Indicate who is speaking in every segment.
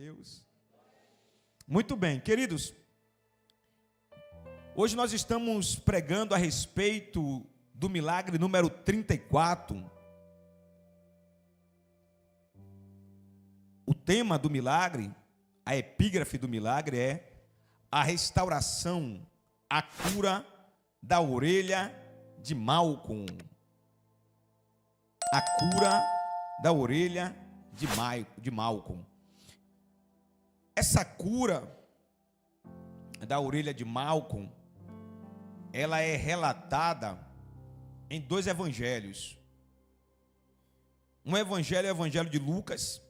Speaker 1: Deus. Muito bem, queridos. Hoje nós estamos pregando a respeito do milagre número 34. O tema do milagre, a epígrafe do milagre é a restauração, a cura da orelha de Malcom. A cura da orelha de Malcom. Essa cura da orelha de Malcom, ela é relatada em dois evangelhos. Um evangelho é o evangelho de Lucas,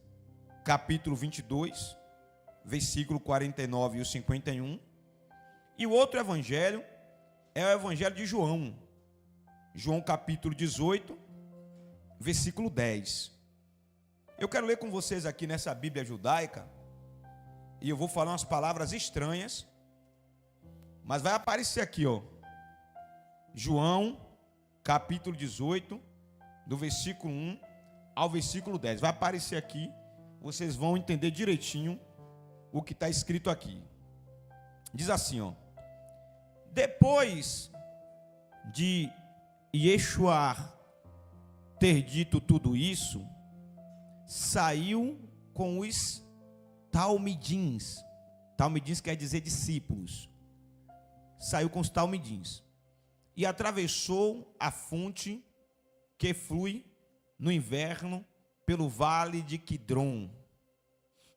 Speaker 1: capítulo 22, versículo 49 e o 51. E o outro evangelho é o evangelho de João. João capítulo 18, versículo 10. Eu quero ler com vocês aqui nessa Bíblia judaica, e eu vou falar umas palavras estranhas, mas vai aparecer aqui, ó. João capítulo 18, do versículo 1 ao versículo 10. Vai aparecer aqui, vocês vão entender direitinho o que está escrito aqui. Diz assim, ó: depois de Yeshua ter dito tudo isso, saiu com os talmidins. Talmidins quer dizer discípulos. Saiu com os talmidins e atravessou a fonte que flui no inverno pelo vale de Quidrom,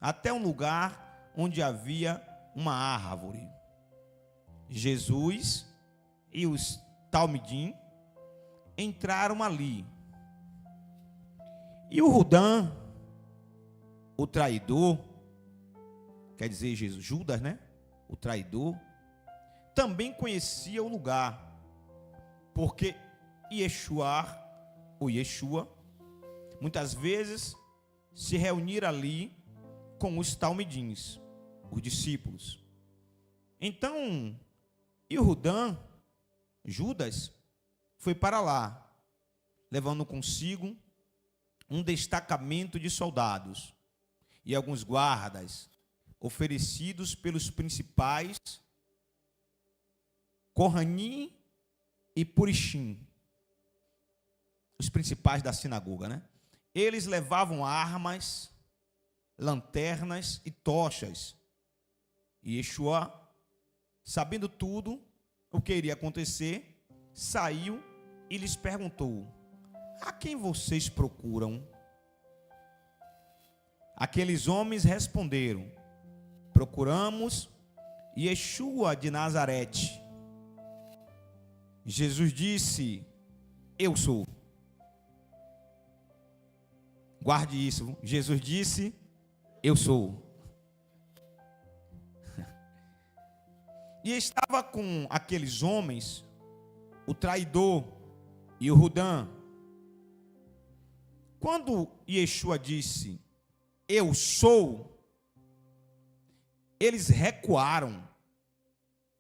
Speaker 1: até um lugar onde havia uma árvore. Jesus e os talmidim entraram ali. E o Judá, o traidor, quer dizer Judas, né? O traidor, também conhecia o lugar, porque Yeshua, muitas vezes se reunir ali com os talmidins, os discípulos. Então, Judas, foi para lá, levando consigo um destacamento de soldados e alguns guardas, oferecidos pelos principais Kohanim e Purishim, os principais da sinagoga, né? Eles levavam armas, lanternas e tochas. E Yeshua, sabendo tudo o que iria acontecer, saiu e lhes perguntou: a quem vocês procuram? Aqueles homens responderam: procuramos Yeshua de Nazarete. Jesus disse: eu sou. Guarde isso. Jesus disse: eu sou. E estava com aqueles homens o traidor e o Judá. Quando Yeshua disse: eu sou, eles recuaram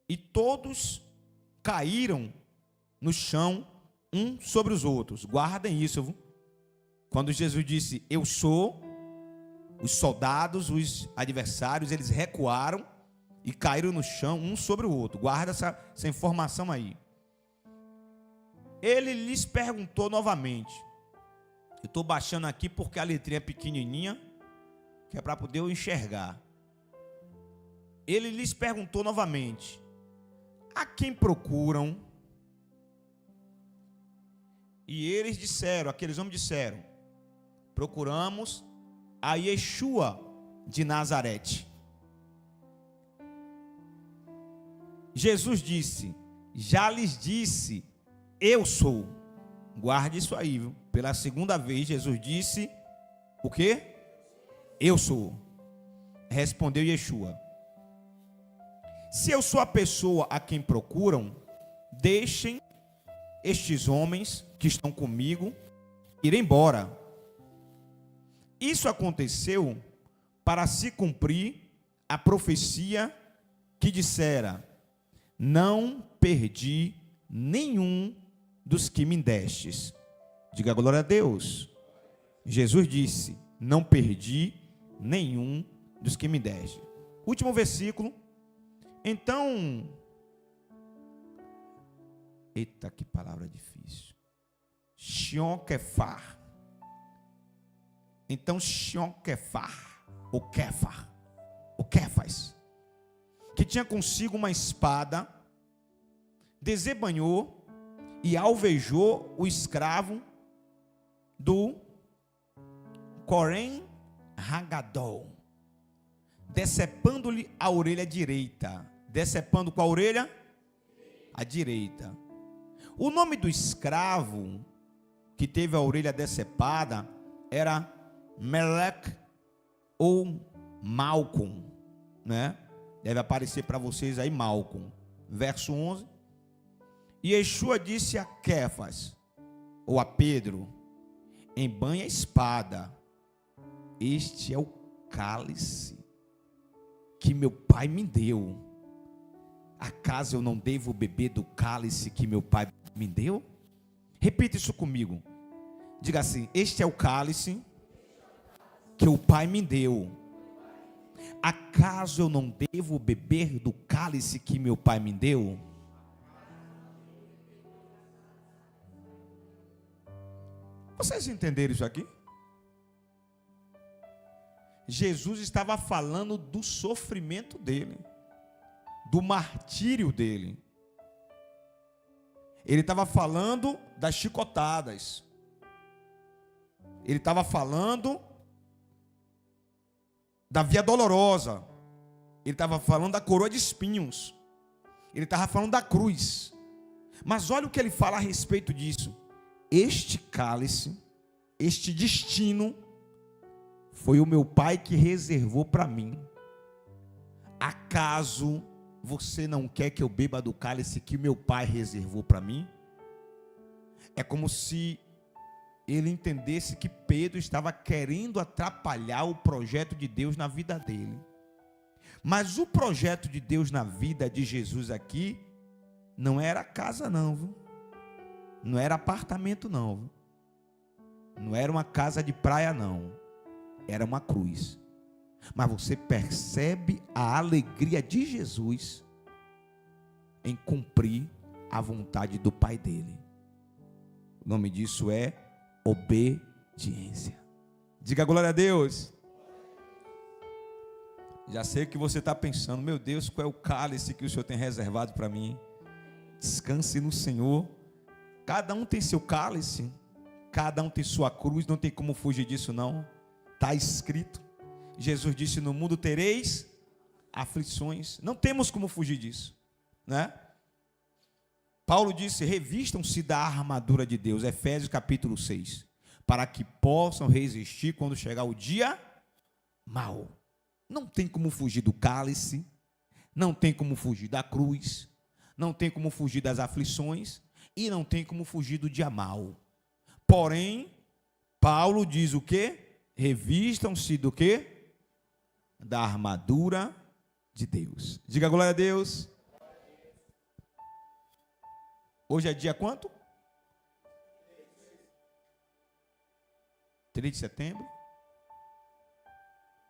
Speaker 1: e todos caíram no chão, um sobre os outros. Guardem isso, viu? Quando Jesus disse: eu sou, os soldados, os adversários, eles recuaram e caíram no chão, um sobre o outro. Guarda essa informação aí. Ele lhes perguntou novamente. Eu estou baixando aqui porque a letrinha é pequenininha, que é para poder eu enxergar. Ele lhes perguntou novamente: a quem procuram? E eles disseram, aqueles homens disseram: procuramos a Yeshua de Nazarete. Jesus disse: já lhes disse, eu sou. Guarde isso aí, viu? Pela segunda vez Jesus disse o quê? Eu sou. Respondeu Yeshua: se eu sou a pessoa a quem procuram, deixem estes homens que estão comigo ir embora. Isso aconteceu para se cumprir a profecia que dissera: não perdi nenhum dos que me destes. Diga glória a Deus. Jesus disse: não perdi nenhum dos que me deste. Último versículo. Então, eita, que palavra difícil. Shionquefar. Então, Shionquefar, o Kefas, que tinha consigo uma espada, desembanhou e alvejou o escravo do Corém Hagadol, decepando-lhe a orelha direita. Decepando com a orelha? A direita. O nome do escravo que teve a orelha decepada era Meleque ou Malcom, né? Deve aparecer para vocês aí Malcom. Verso 11. E Yeshua disse a Kefas, ou a Pedro: embanha a espada. Este é o cálice que meu pai me deu. Acaso eu não devo beber do cálice que meu pai me deu? Repita isso comigo. Diga assim: este é o cálice que o pai me deu. Acaso eu não devo beber do cálice que meu pai me deu? Vocês entenderam isso aqui? Jesus estava falando do sofrimento dele, do martírio dele. Ele estava falando das chicotadas. Ele estava falando da via dolorosa. Ele estava falando da coroa de espinhos. Ele estava falando da cruz. Mas olha o que ele fala a respeito disso. Este cálice, este destino, foi o meu pai que reservou para mim. Acaso você não quer que eu beba do cálice que meu pai reservou para mim? É como se ele entendesse que Pedro estava querendo atrapalhar o projeto de Deus na vida dele. Mas o projeto de Deus na vida de Jesus aqui não era casa não, viu? Não era apartamento não, viu? Não era uma casa de praia não. Era uma cruz. Mas você percebe a alegria de Jesus em cumprir a vontade do Pai dele. O nome disso é obediência. Diga glória a Deus. Já sei que você está pensando: meu Deus, qual é o cálice que o Senhor tem reservado para mim? Descanse no Senhor. Cada um tem seu cálice, cada um tem sua cruz, não tem como fugir disso não. Está escrito. Jesus disse: no mundo tereis aflições. Não temos como fugir disso, né? Paulo disse: revistam-se da armadura de Deus, Efésios capítulo 6, para que possam resistir quando chegar o dia mau. Não tem como fugir do cálice, não tem como fugir da cruz, não tem como fugir das aflições e não tem como fugir do dia mau. Porém, Paulo diz o quê? Revistam-se do quê? Da armadura de Deus. Diga glória a Deus. Hoje é dia quanto? 3 de setembro?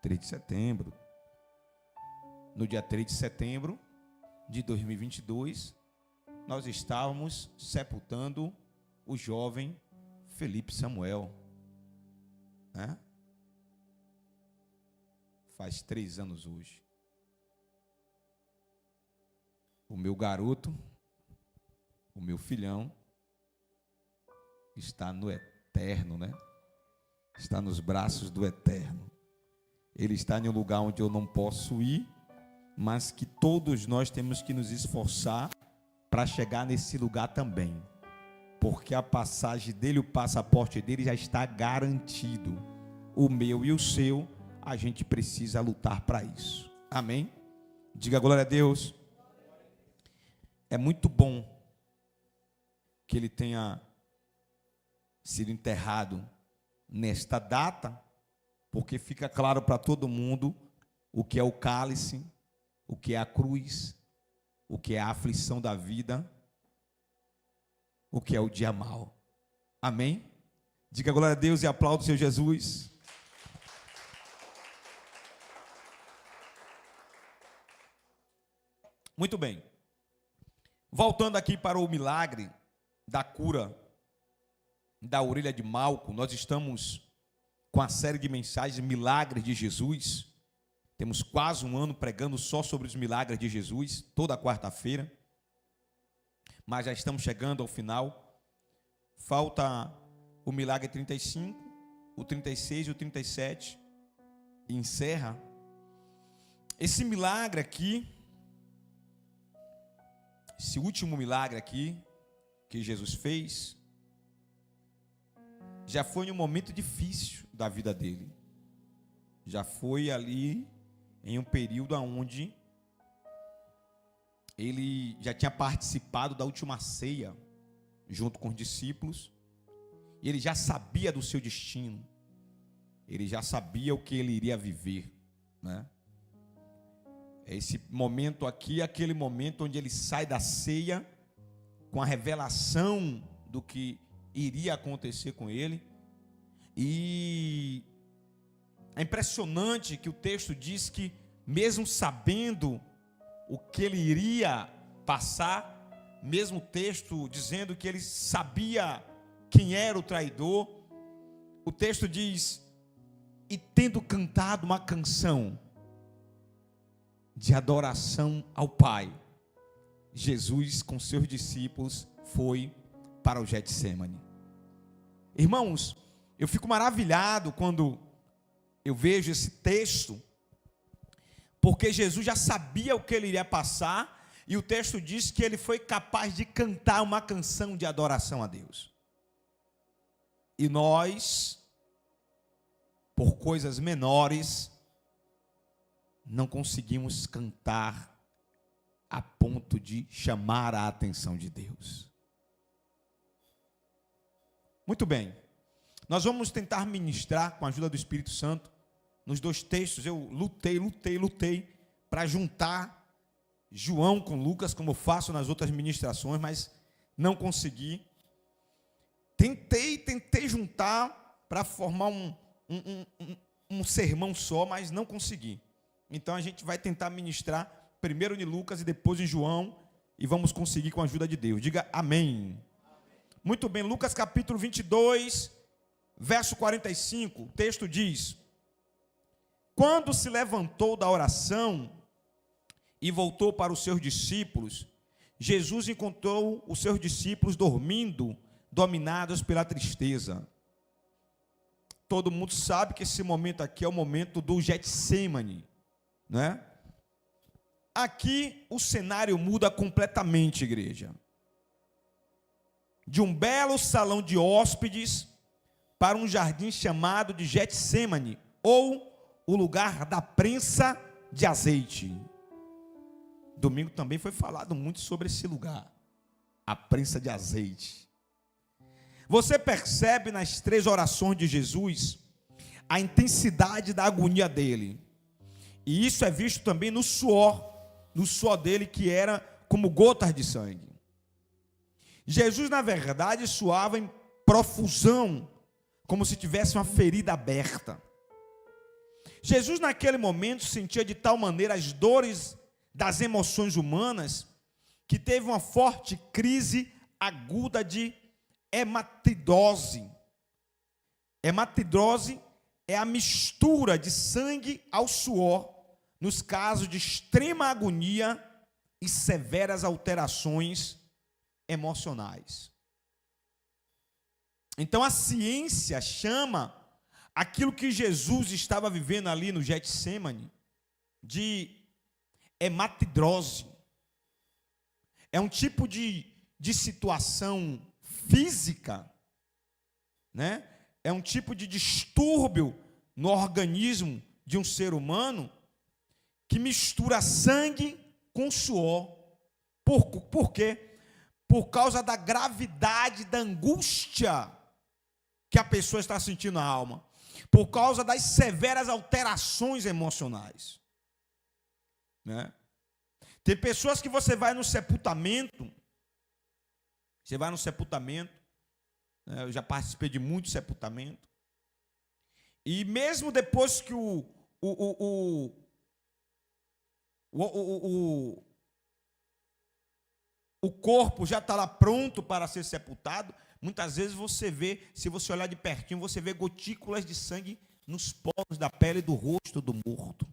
Speaker 1: 3 de setembro. No dia 3 de setembro de 2022, nós estávamos sepultando o jovem Felipe Samuel, né? Faz 3 anos hoje. O meu garoto, o meu filhão, está no eterno, né? Está nos braços do eterno. Ele está em um lugar onde eu não posso ir, mas que todos nós temos que nos esforçar para chegar nesse lugar também. Porque a passagem dele, o passaporte dele já está garantido. O meu e o seu, a gente precisa lutar para isso. Amém? Diga glória a Deus. É muito bom que ele tenha sido enterrado nesta data, porque fica claro para todo mundo o que é o cálice, o que é a cruz, o que é a aflição da vida, o que é o dia mau. Amém? Diga glória a Deus e aplaude o Senhor Jesus. Muito bem. Voltando aqui para o milagre da cura da orelha de Malco, nós estamos com a série de mensagens Milagres de Jesus. Temos quase um ano pregando só sobre os milagres de Jesus, toda quarta-feira. Mas já estamos chegando ao final. Falta o milagre 35, o 36 e o 37. E encerra. Esse milagre aqui, esse último milagre aqui, que Jesus fez, já foi em um momento difícil da vida dele. Já foi ali em um período onde ele já tinha participado da última ceia junto com os discípulos. E ele já sabia do seu destino. Ele já sabia o que ele iria viver, né? Esse momento aqui é aquele momento onde ele sai da ceia com a revelação do que iria acontecer com ele. E é impressionante que o texto diz que, mesmo sabendo o que ele iria passar, mesmo o texto dizendo que ele sabia quem era o traidor, o texto diz: e tendo cantado uma canção de adoração ao Pai, Jesus com seus discípulos foi para o Getsemane. Irmãos, eu fico maravilhado quando eu vejo esse texto, porque Jesus já sabia o que ele iria passar, e o texto diz que ele foi capaz de cantar uma canção de adoração a Deus. E nós, por coisas menores, não conseguimos cantar a ponto de chamar a atenção de Deus. Muito bem, nós vamos tentar ministrar com a ajuda do Espírito Santo nos dois textos. Eu lutei para juntar João com Lucas, como eu faço nas outras ministrações, mas não consegui. Tentei juntar para formar um sermão só, mas não consegui. Então a gente vai tentar ministrar primeiro em Lucas e depois em João, e vamos conseguir com a ajuda de Deus. Diga amém. Muito bem, Lucas capítulo 22, verso 45, o texto diz: quando se levantou da oração e voltou para os seus discípulos, Jesus encontrou os seus discípulos dormindo, dominados pela tristeza. Todo mundo sabe que esse momento aqui é o momento do Getsemane, né? Aqui o cenário muda completamente, igreja. De um belo salão de hóspedes para um jardim chamado de Getsemane, ou o lugar da prensa de azeite. Domingo também foi falado muito sobre esse lugar, a prensa de azeite. Você percebe nas três orações de Jesus a intensidade da agonia dele. E isso é visto também no suor dele, que era como gotas de sangue. Jesus, na verdade, suava em profusão, como se tivesse uma ferida aberta. Jesus, naquele momento, sentia de tal maneira as dores das emoções humanas, que teve uma forte crise aguda de hematidrose. Hematidrose é a mistura de sangue ao suor, nos casos de extrema agonia e severas alterações emocionais. Então a ciência chama aquilo que Jesus estava vivendo ali no Getsemane de hematidrose. É um tipo de situação física, né? É um tipo de distúrbio no organismo de um ser humano que mistura sangue com suor. Por quê? Por causa da gravidade da angústia que a pessoa está sentindo na alma, por causa das severas alterações emocionais, né? Tem pessoas que você vai no sepultamento, né? Eu já participei de muito sepultamento, e mesmo depois que o corpo já está lá pronto para ser sepultado, muitas vezes você vê, se você olhar de pertinho, você vê gotículas de sangue nos poros da pele do rosto do morto,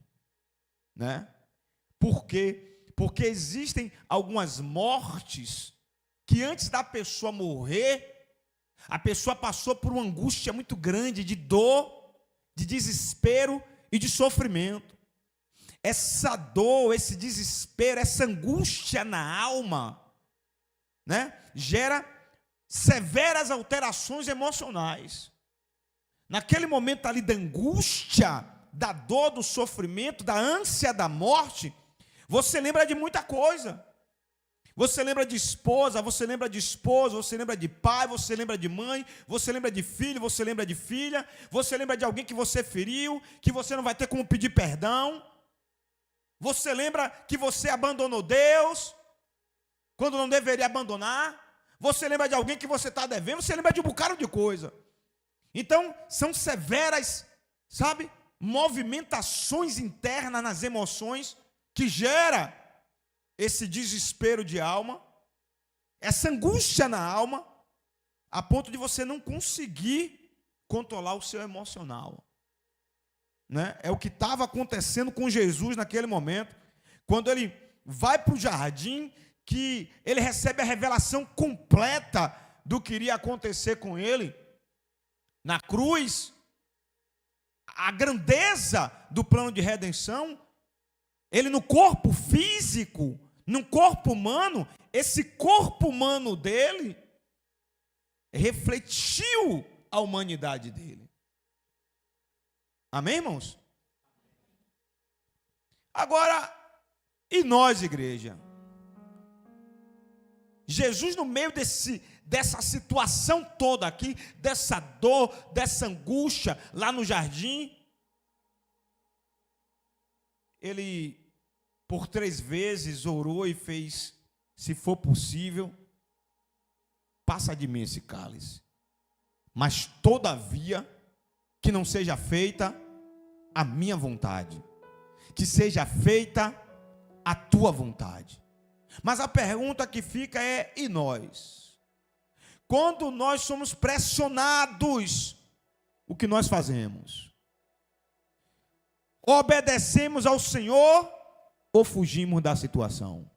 Speaker 1: né? Por quê? Porque existem algumas mortes que antes da pessoa morrer, a pessoa passou por uma angústia muito grande de dor, de desespero e de sofrimento. Essa dor, esse desespero, essa angústia na alma, né, gera severas alterações emocionais. Naquele momento ali da angústia, da dor, do sofrimento, da ânsia da morte, você lembra de muita coisa. Você lembra de esposa, você lembra de esposo, você lembra de pai, você lembra de mãe, você lembra de filho, você lembra de filha, você lembra de alguém que você feriu, que você não vai ter como pedir perdão. Você lembra que você abandonou Deus, quando não deveria abandonar. Você lembra de alguém que você está devendo, você lembra de um bocado de coisa. Então, são severas, sabe, movimentações internas nas emoções que gera esse desespero de alma, essa angústia na alma, a ponto de você não conseguir controlar o seu emocional, né? É o que estava acontecendo com Jesus naquele momento, quando ele vai para o jardim, que ele recebe a revelação completa do que iria acontecer com ele na cruz, a grandeza do plano de redenção. Ele no corpo físico, no corpo humano, esse corpo humano dele refletiu a humanidade dele. Amém, irmãos? Agora, e nós, igreja? Jesus, no meio dessa situação toda aqui, dessa dor, dessa angústia, lá no jardim, ele, por 3 vezes, orou e fez: se for possível, passa de mim esse cálice, mas todavia, que não seja feita a minha vontade, que seja feita a tua vontade. Mas a pergunta que fica é: e nós? Quando nós somos pressionados, o que nós fazemos? Obedecemos ao Senhor ou fugimos da situação?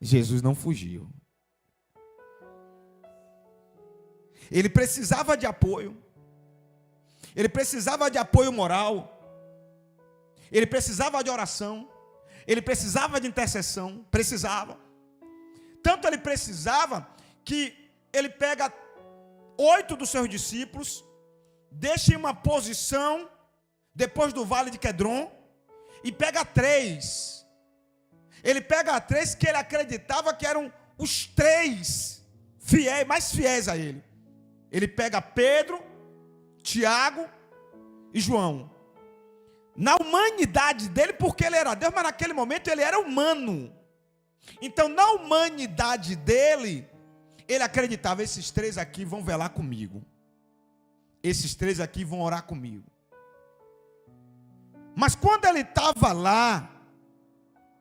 Speaker 1: Jesus não fugiu. Ele precisava de apoio. Ele precisava de apoio moral. Ele precisava de oração. Ele precisava de intercessão. Precisava. Tanto ele precisava que ele pega 8 dos seus discípulos, deixa em uma posição depois do vale de Quedron e pega 3. Ele pega 3 que ele acreditava que eram os 3 fiéis, mais fiéis a ele. Ele pega Pedro, Tiago e João. Na humanidade dele, porque ele era Deus, mas naquele momento ele era humano. Então, na humanidade dele, ele acreditava: esses 3 aqui vão velar comigo. Esses 3 aqui vão orar comigo. Mas quando ele estava lá,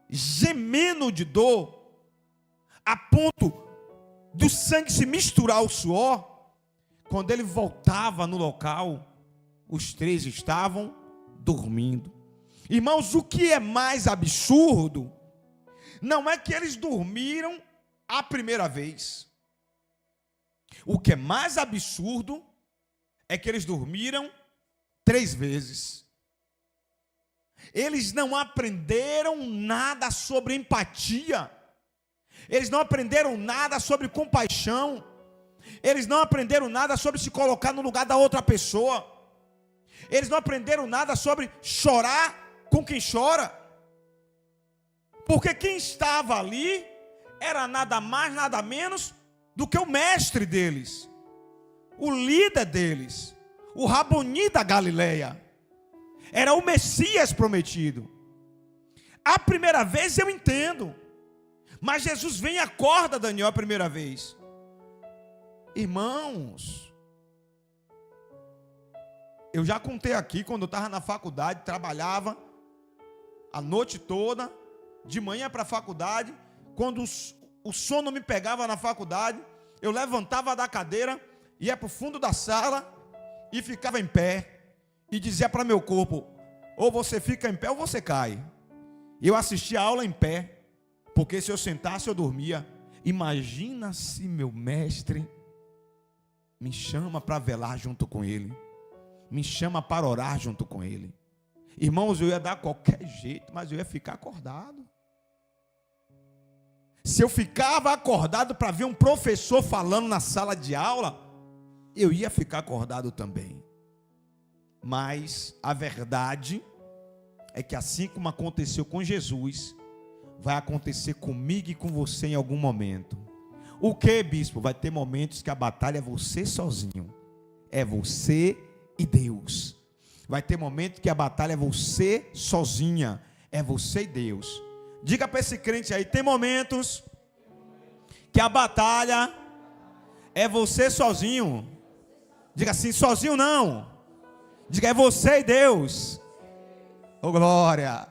Speaker 1: gemendo de dor, a ponto do sangue se misturar ao suor, quando ele voltava no local, os 3 estavam dormindo. Irmãos, o que é mais absurdo não é que eles dormiram a primeira vez. O que é mais absurdo é que eles dormiram 3 vezes. Eles não aprenderam nada sobre empatia. Eles não aprenderam nada sobre compaixão. Eles não aprenderam nada sobre se colocar no lugar da outra pessoa. Eles não aprenderam nada sobre chorar com quem chora. Porque quem estava ali era nada mais, nada menos do que o mestre deles, o líder deles, o Raboni da Galileia. Era o Messias prometido. A primeira vez eu entendo, mas Jesus vem e acorda Daniel a primeira vez. Irmãos, eu já contei aqui, quando eu estava na faculdade, trabalhava a noite toda, de manhã para a faculdade. Quando o sono me pegava na faculdade, eu levantava da cadeira, ia para o fundo da sala e ficava em pé. E dizia para meu corpo: ou você fica em pé ou você cai. Eu assistia a aula em pé, porque se eu sentasse eu dormia. Imagina se meu mestre me chama para velar junto com ele, me chama para orar junto com ele. Irmãos, eu ia dar qualquer jeito, mas eu ia ficar acordado. Se eu ficava acordado para ver um professor falando na sala de aula, eu ia ficar acordado também. Mas a verdade é que assim como aconteceu com Jesus, vai acontecer comigo e com você em algum momento. O que, bispo? Vai ter momentos que a batalha é você sozinho. É você e Deus. Vai ter momentos que a batalha é você sozinha. É você e Deus. Diga para esse crente aí: tem momentos que a batalha é você sozinho. Diga assim: sozinho não. Diga: é você e Deus. Oh, glória.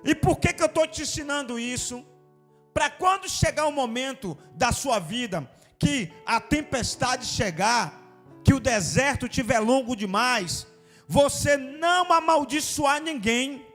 Speaker 1: E por que eu estou te ensinando isso? Para quando chegar o momento da sua vida que a tempestade chegar, que o deserto estiver longo demais, você não amaldiçoar ninguém.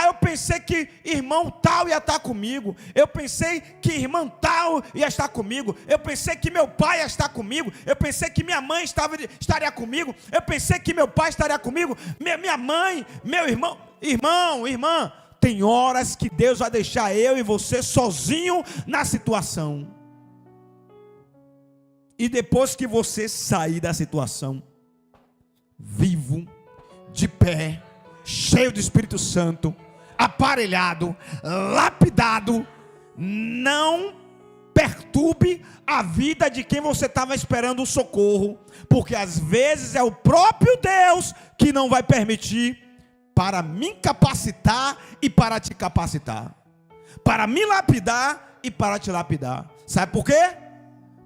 Speaker 1: Eu pensei que irmão tal ia estar comigo. Eu pensei que irmã tal ia estar comigo. Eu pensei que meu pai ia estar comigo. Eu pensei que minha mãe estaria comigo. Eu pensei que meu pai estaria comigo. Minha mãe, meu irmão. Irmã, tem horas que Deus vai deixar eu e você sozinho na situação. E depois que você sair da situação, vivo, de pé, cheio do Espírito Santo, aparelhado, lapidado, não perturbe a vida de quem você estava esperando o socorro, porque às vezes é o próprio Deus que não vai permitir, para me capacitar e para te capacitar, para me lapidar e para te lapidar. Sabe por quê?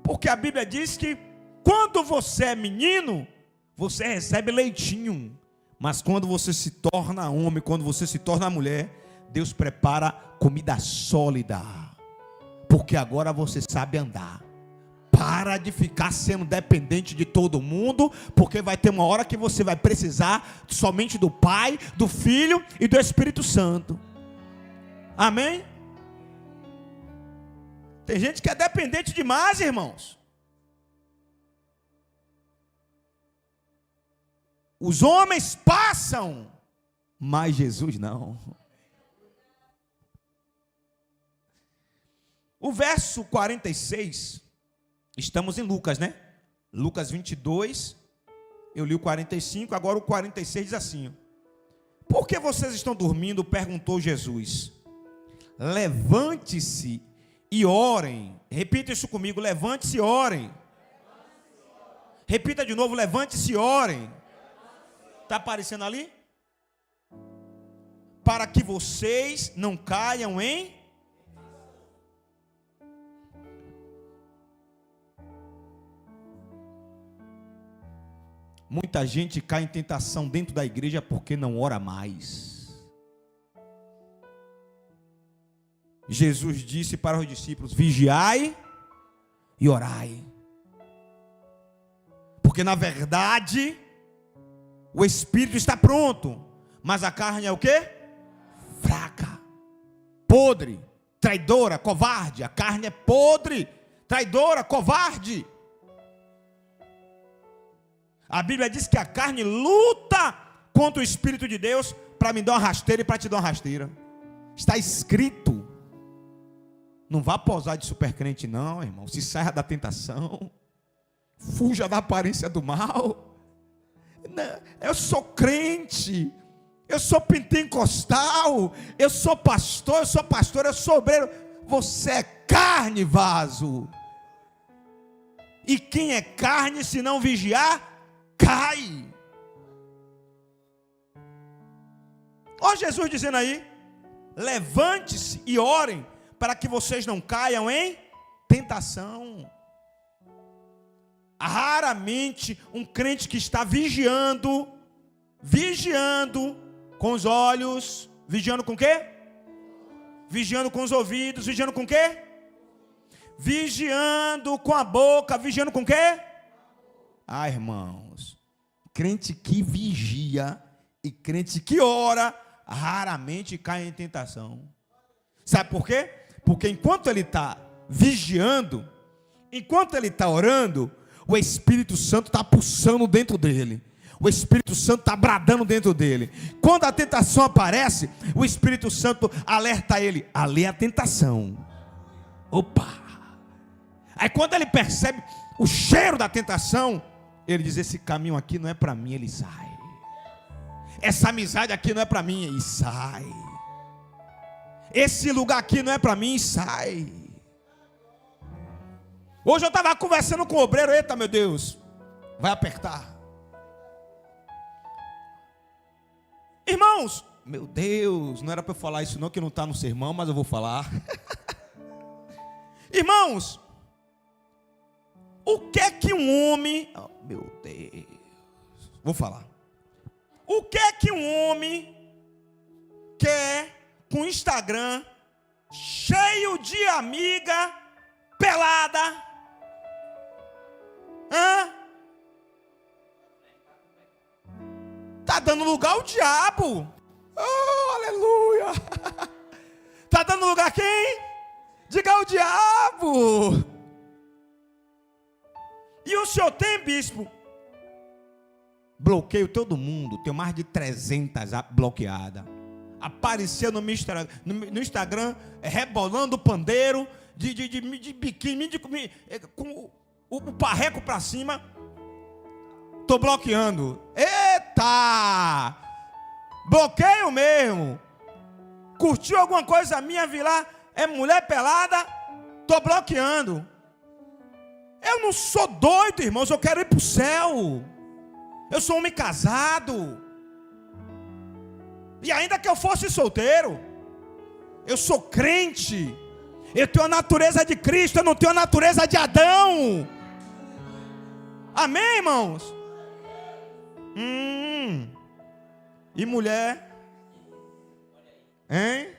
Speaker 1: Porque a Bíblia diz que quando você é menino, você recebe leitinho. Mas quando você se torna homem, quando você se torna mulher, Deus prepara comida sólida. Porque agora você sabe andar. Para de ficar sendo dependente de todo mundo, porque vai ter uma hora que você vai precisar somente do Pai, do Filho e do Espírito Santo. Amém? Tem gente que é dependente demais, irmãos. Os homens passam, mas Jesus não. O verso 46, estamos em Lucas, né? Lucas 22, eu li o 45, agora o 46 diz assim: por que vocês estão dormindo? Perguntou Jesus. Levante-se e orem. Repita isso comigo: levante-se e orem. Repita de novo: levante-se e orem. Está aparecendo ali? Para que vocês não caiam em... Muita gente cai em tentação dentro da igreja porque não ora mais. Jesus disse para os discípulos: vigiai e orai. Porque na verdade o espírito está pronto, mas a carne é o quê? Fraca, podre, traidora, covarde. A carne é podre, traidora, covarde. A Bíblia diz que a carne luta contra o Espírito de Deus para me dar uma rasteira e para te dar uma rasteira. Está escrito. Não vá posar de supercrente não, irmão. Se saia da tentação. Fuja da aparência do mal. Eu sou crente. Eu sou pentecostal. Eu sou pastor, eu sou obreiro. Você é carne, vaso. E quem é carne, se não vigiar, cai. Olha Jesus dizendo aí: levante-se e orem, para que vocês não caiam em tentação. Raramente um crente que está vigiando com os olhos Vigiando com o quê? Vigiando com os ouvidos. Vigiando com o quê? Vigiando com a boca. Vigiando com o quê? Ah, irmãos, crente que vigia e crente que ora raramente cai em tentação. Sabe por quê? Porque enquanto ele está vigiando, enquanto ele está orando, o Espírito Santo está pulsando dentro dele. O Espírito Santo está bradando dentro dele. Quando a tentação aparece, o Espírito Santo alerta ele: ali é a tentação. Opa! Aí quando ele percebe o cheiro da tentação, ele diz: esse caminho aqui não é para mim, ele sai. Essa amizade aqui não é para mim, e sai. Esse lugar aqui não é para mim, e sai. Hoje eu estava conversando com o obreiro. Eita, meu Deus, vai apertar. Irmãos, meu Deus, não era para eu falar isso não, que não está no sermão, mas eu vou falar. Irmãos, o que é que um homem... Oh, meu Deus, vou falar. O que é que um homem quer com o Instagram cheio de amiga pelada? Está dando lugar ao diabo. Oh, aleluia. Está dando lugar a quem? Diga ao diabo. E o senhor tem, bispo? Bloqueio todo mundo. Tenho mais de 300 bloqueadas. Apareceu no Instagram rebolando o pandeiro de biquíni, com o parreco para cima. Estou bloqueando. Eita! Bloqueio mesmo. Curtiu alguma coisa minha, vi lá, é mulher pelada, estou bloqueando. Eu não sou doido, irmãos, eu quero ir para o céu. Eu sou homem casado. E ainda que eu fosse solteiro, eu sou crente. Eu tenho a natureza de Cristo, eu não tenho a natureza de Adão. Amém, irmãos? E mulher? Hein?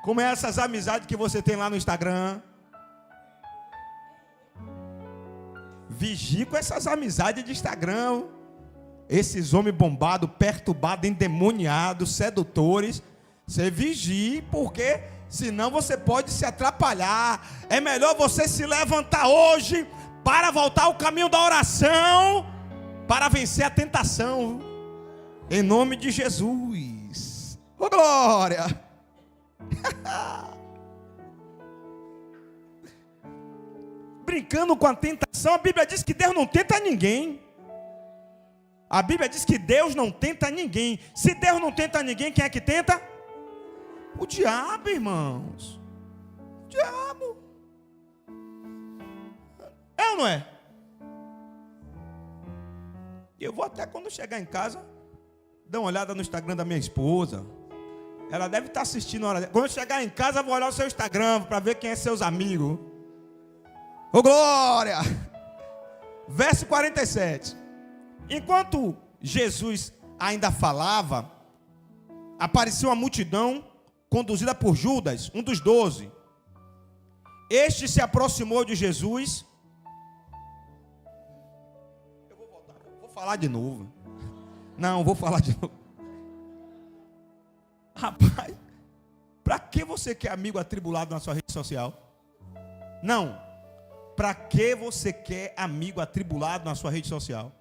Speaker 1: Como é essas amizades que você tem lá no Instagram? Vigie com essas amizades de Instagram. Esses homens bombados, perturbados, endemoniados, sedutores. Você vigie, porque senão você pode se atrapalhar. É melhor você se levantar hoje para voltar ao caminho da oração, para vencer a tentação. Em nome de Jesus. Ô glória! Brincando com a tentação, a Bíblia diz que Deus não tenta ninguém. A Bíblia diz que Deus não tenta ninguém. Se Deus não tenta ninguém, quem é que tenta? O diabo, irmãos. O diabo. É ou não é? Eu vou até, quando chegar em casa, dar uma olhada no Instagram da minha esposa. Ela deve estar assistindo a hora dela. Quando eu chegar em casa, eu vou olhar o seu Instagram para ver quem é seus amigos. Ô glória! Verso 47. Enquanto Jesus ainda falava, apareceu uma multidão conduzida por Judas, um dos 12. Este se aproximou de Jesus. Eu vou voltar, vou falar de novo. Não, vou falar de novo. Rapaz, para que você quer amigo atribulado na sua rede social? Não. Para que você quer amigo atribulado na sua rede social?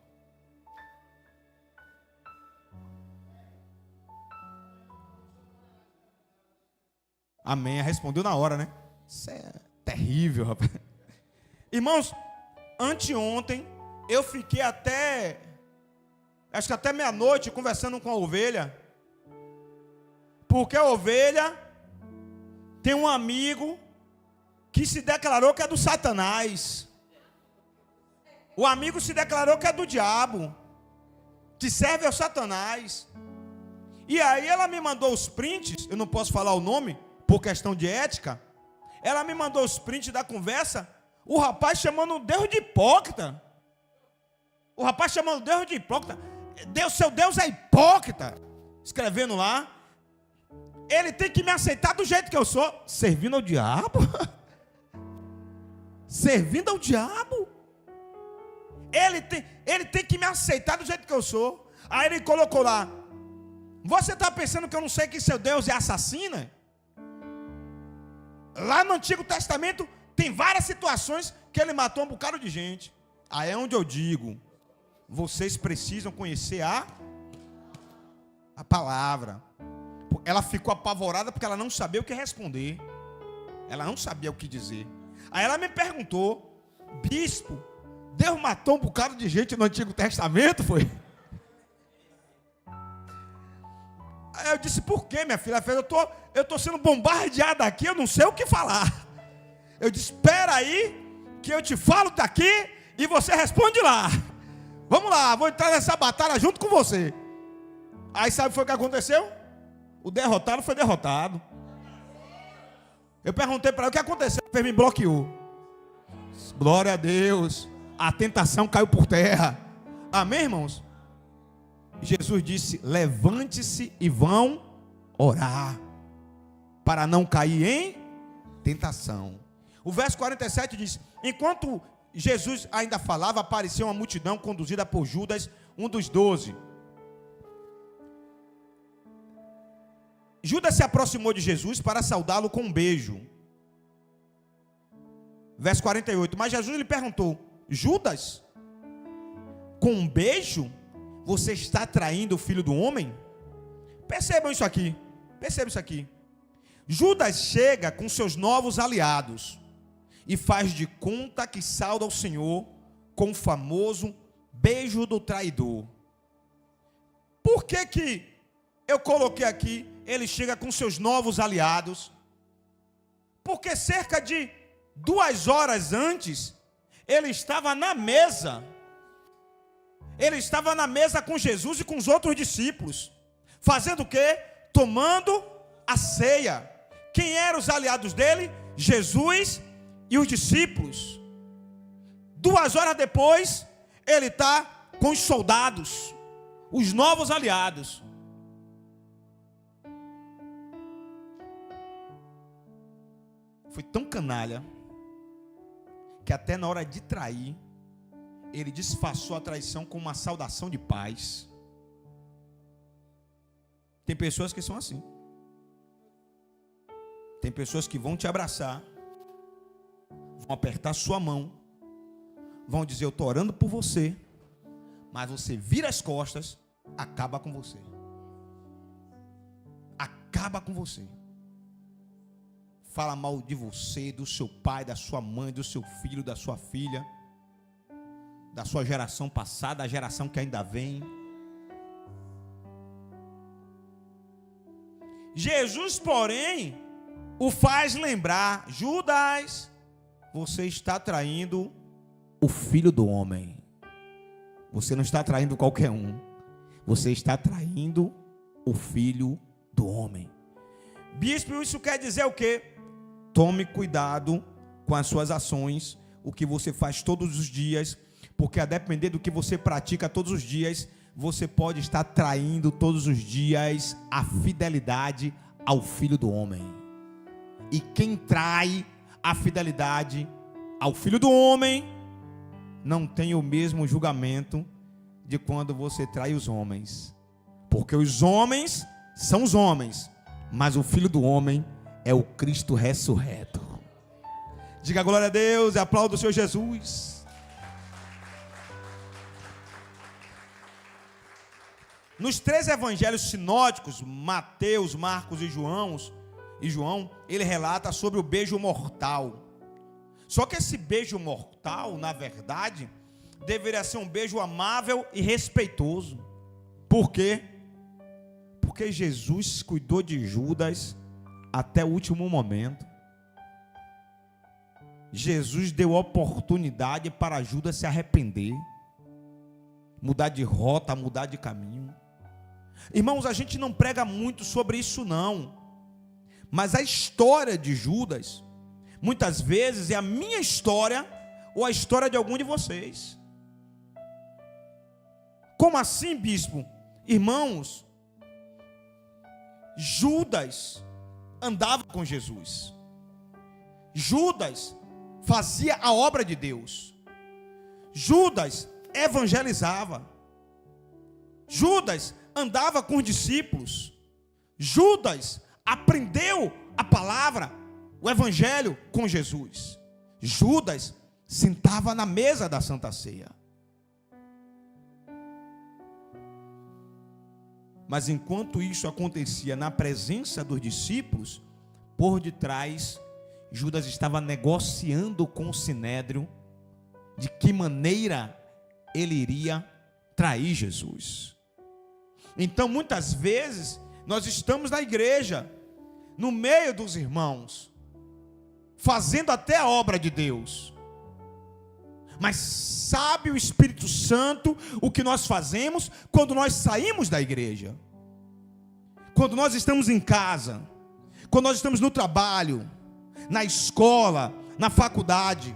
Speaker 1: Amém. Respondeu na hora, né? Isso é terrível, rapaz. Irmãos, anteontem eu fiquei acho que até meia-noite conversando com a ovelha. Porque a ovelha tem um amigo que se declarou que é do Satanás. O amigo se declarou que é do diabo, que serve ao Satanás. E aí ela me mandou os prints, eu não posso falar o nome, por questão de ética. Ela me mandou os prints da conversa, o rapaz chamando Deus de hipócrita. O rapaz chamando Deus de hipócrita. Seu Deus é hipócrita. Escrevendo lá. Ele tem que me aceitar do jeito que eu sou. Servindo ao diabo? Servindo ao diabo? Ele tem que me aceitar do jeito que eu sou. Aí ele colocou lá: você está pensando que eu não sei que seu Deus é assassino? Lá no Antigo Testamento tem várias situações que ele matou um bocado de gente. Aí é onde eu digo: vocês precisam conhecer a palavra. Ela ficou apavorada porque ela não sabia o que responder. Ela não sabia o que dizer. Aí ela me perguntou: bispo, Deus matou um bocado de gente no Antigo Testamento, foi? Aí eu disse: por quê, minha filha? Ela fez: eu estou sendo bombardeada aqui, eu não sei o que falar. Eu disse: espera aí, que eu te falo daqui e você responde lá. Vamos lá, vou entrar nessa batalha junto com você. Aí sabe o que foi que aconteceu? O derrotado foi derrotado. Eu perguntei para ela o que aconteceu. Ele me bloqueou. Glória a Deus. A tentação caiu por terra. Amém, irmãos? Jesus disse: levante-se e vão orar, para não cair em tentação. O verso 47 diz: enquanto Jesus ainda falava, apareceu uma multidão conduzida por Judas, um dos 12. Judas se aproximou de Jesus para saudá-lo com um beijo. Verso 48. Mas Jesus lhe perguntou: Judas, com um beijo você está traindo o Filho do Homem? Percebam isso aqui. Percebam isso aqui. Judas chega com seus novos aliados e faz de conta que sauda o Senhor com o famoso beijo do traidor. Por que eu coloquei aqui: ele chega com seus novos aliados? Porque cerca de 2 horas antes, ele estava na mesa. Ele estava na mesa com Jesus e com os outros discípulos. Fazendo o quê? Tomando a ceia. Quem eram os aliados dele? Jesus e os discípulos. 2 horas depois, ele está com os soldados, os novos aliados. Foi tão canalha que até na hora de trair, ele disfarçou a traição com uma saudação de paz. Tem pessoas que são assim. Tem pessoas que vão te abraçar, vão apertar sua mão, vão dizer: eu estou orando por você, mas você vira as costas, acaba com você. Acaba com você. Fala mal de você, do seu pai, da sua mãe, do seu filho, da sua filha, da sua geração passada, da geração que ainda vem. Jesus, porém, o faz lembrar: Judas, você está traindo o Filho do Homem. Você não está traindo qualquer um. Você está traindo o Filho do Homem. Bispo, isso quer dizer o quê? Tome cuidado com as suas ações, o que você faz todos os dias, porque a depender do que você pratica todos os dias, você pode estar traindo todos os dias a fidelidade ao Filho do Homem. E quem trai a fidelidade ao Filho do Homem não tem o mesmo julgamento de quando você trai os homens, porque os homens são os homens, mas o Filho do Homem é o Cristo ressurreto. Diga glória a Deus e aplauda o Senhor Jesus. Nos 3 evangelhos sinóticos, Mateus, Marcos e João, ele relata sobre o beijo mortal. Só que esse beijo mortal, na verdade, deveria ser um beijo amável e respeitoso. Por quê? Porque Jesus cuidou de Judas até o último momento. Jesus deu oportunidade para Judas se arrepender, mudar de rota, mudar de caminho. Irmãos, a gente não prega muito sobre isso não, mas a história de Judas muitas vezes é a minha história ou a história de algum de vocês. Como assim, bispo? Irmãos, Judas andava com Jesus. Judas fazia a obra de Deus. Judas evangelizava. Judas andava com os discípulos. Judas aprendeu a palavra, o evangelho com Jesus. Judas sentava na mesa da Santa Ceia. Mas enquanto isso acontecia na presença dos discípulos, por detrás, Judas estava negociando com o Sinédrio de que maneira ele iria trair Jesus. Então, muitas vezes, nós estamos na igreja, no meio dos irmãos, fazendo até a obra de Deus. Mas sabe o Espírito Santo o que nós fazemos quando nós saímos da igreja? Quando nós estamos em casa, quando nós estamos no trabalho, na escola, na faculdade,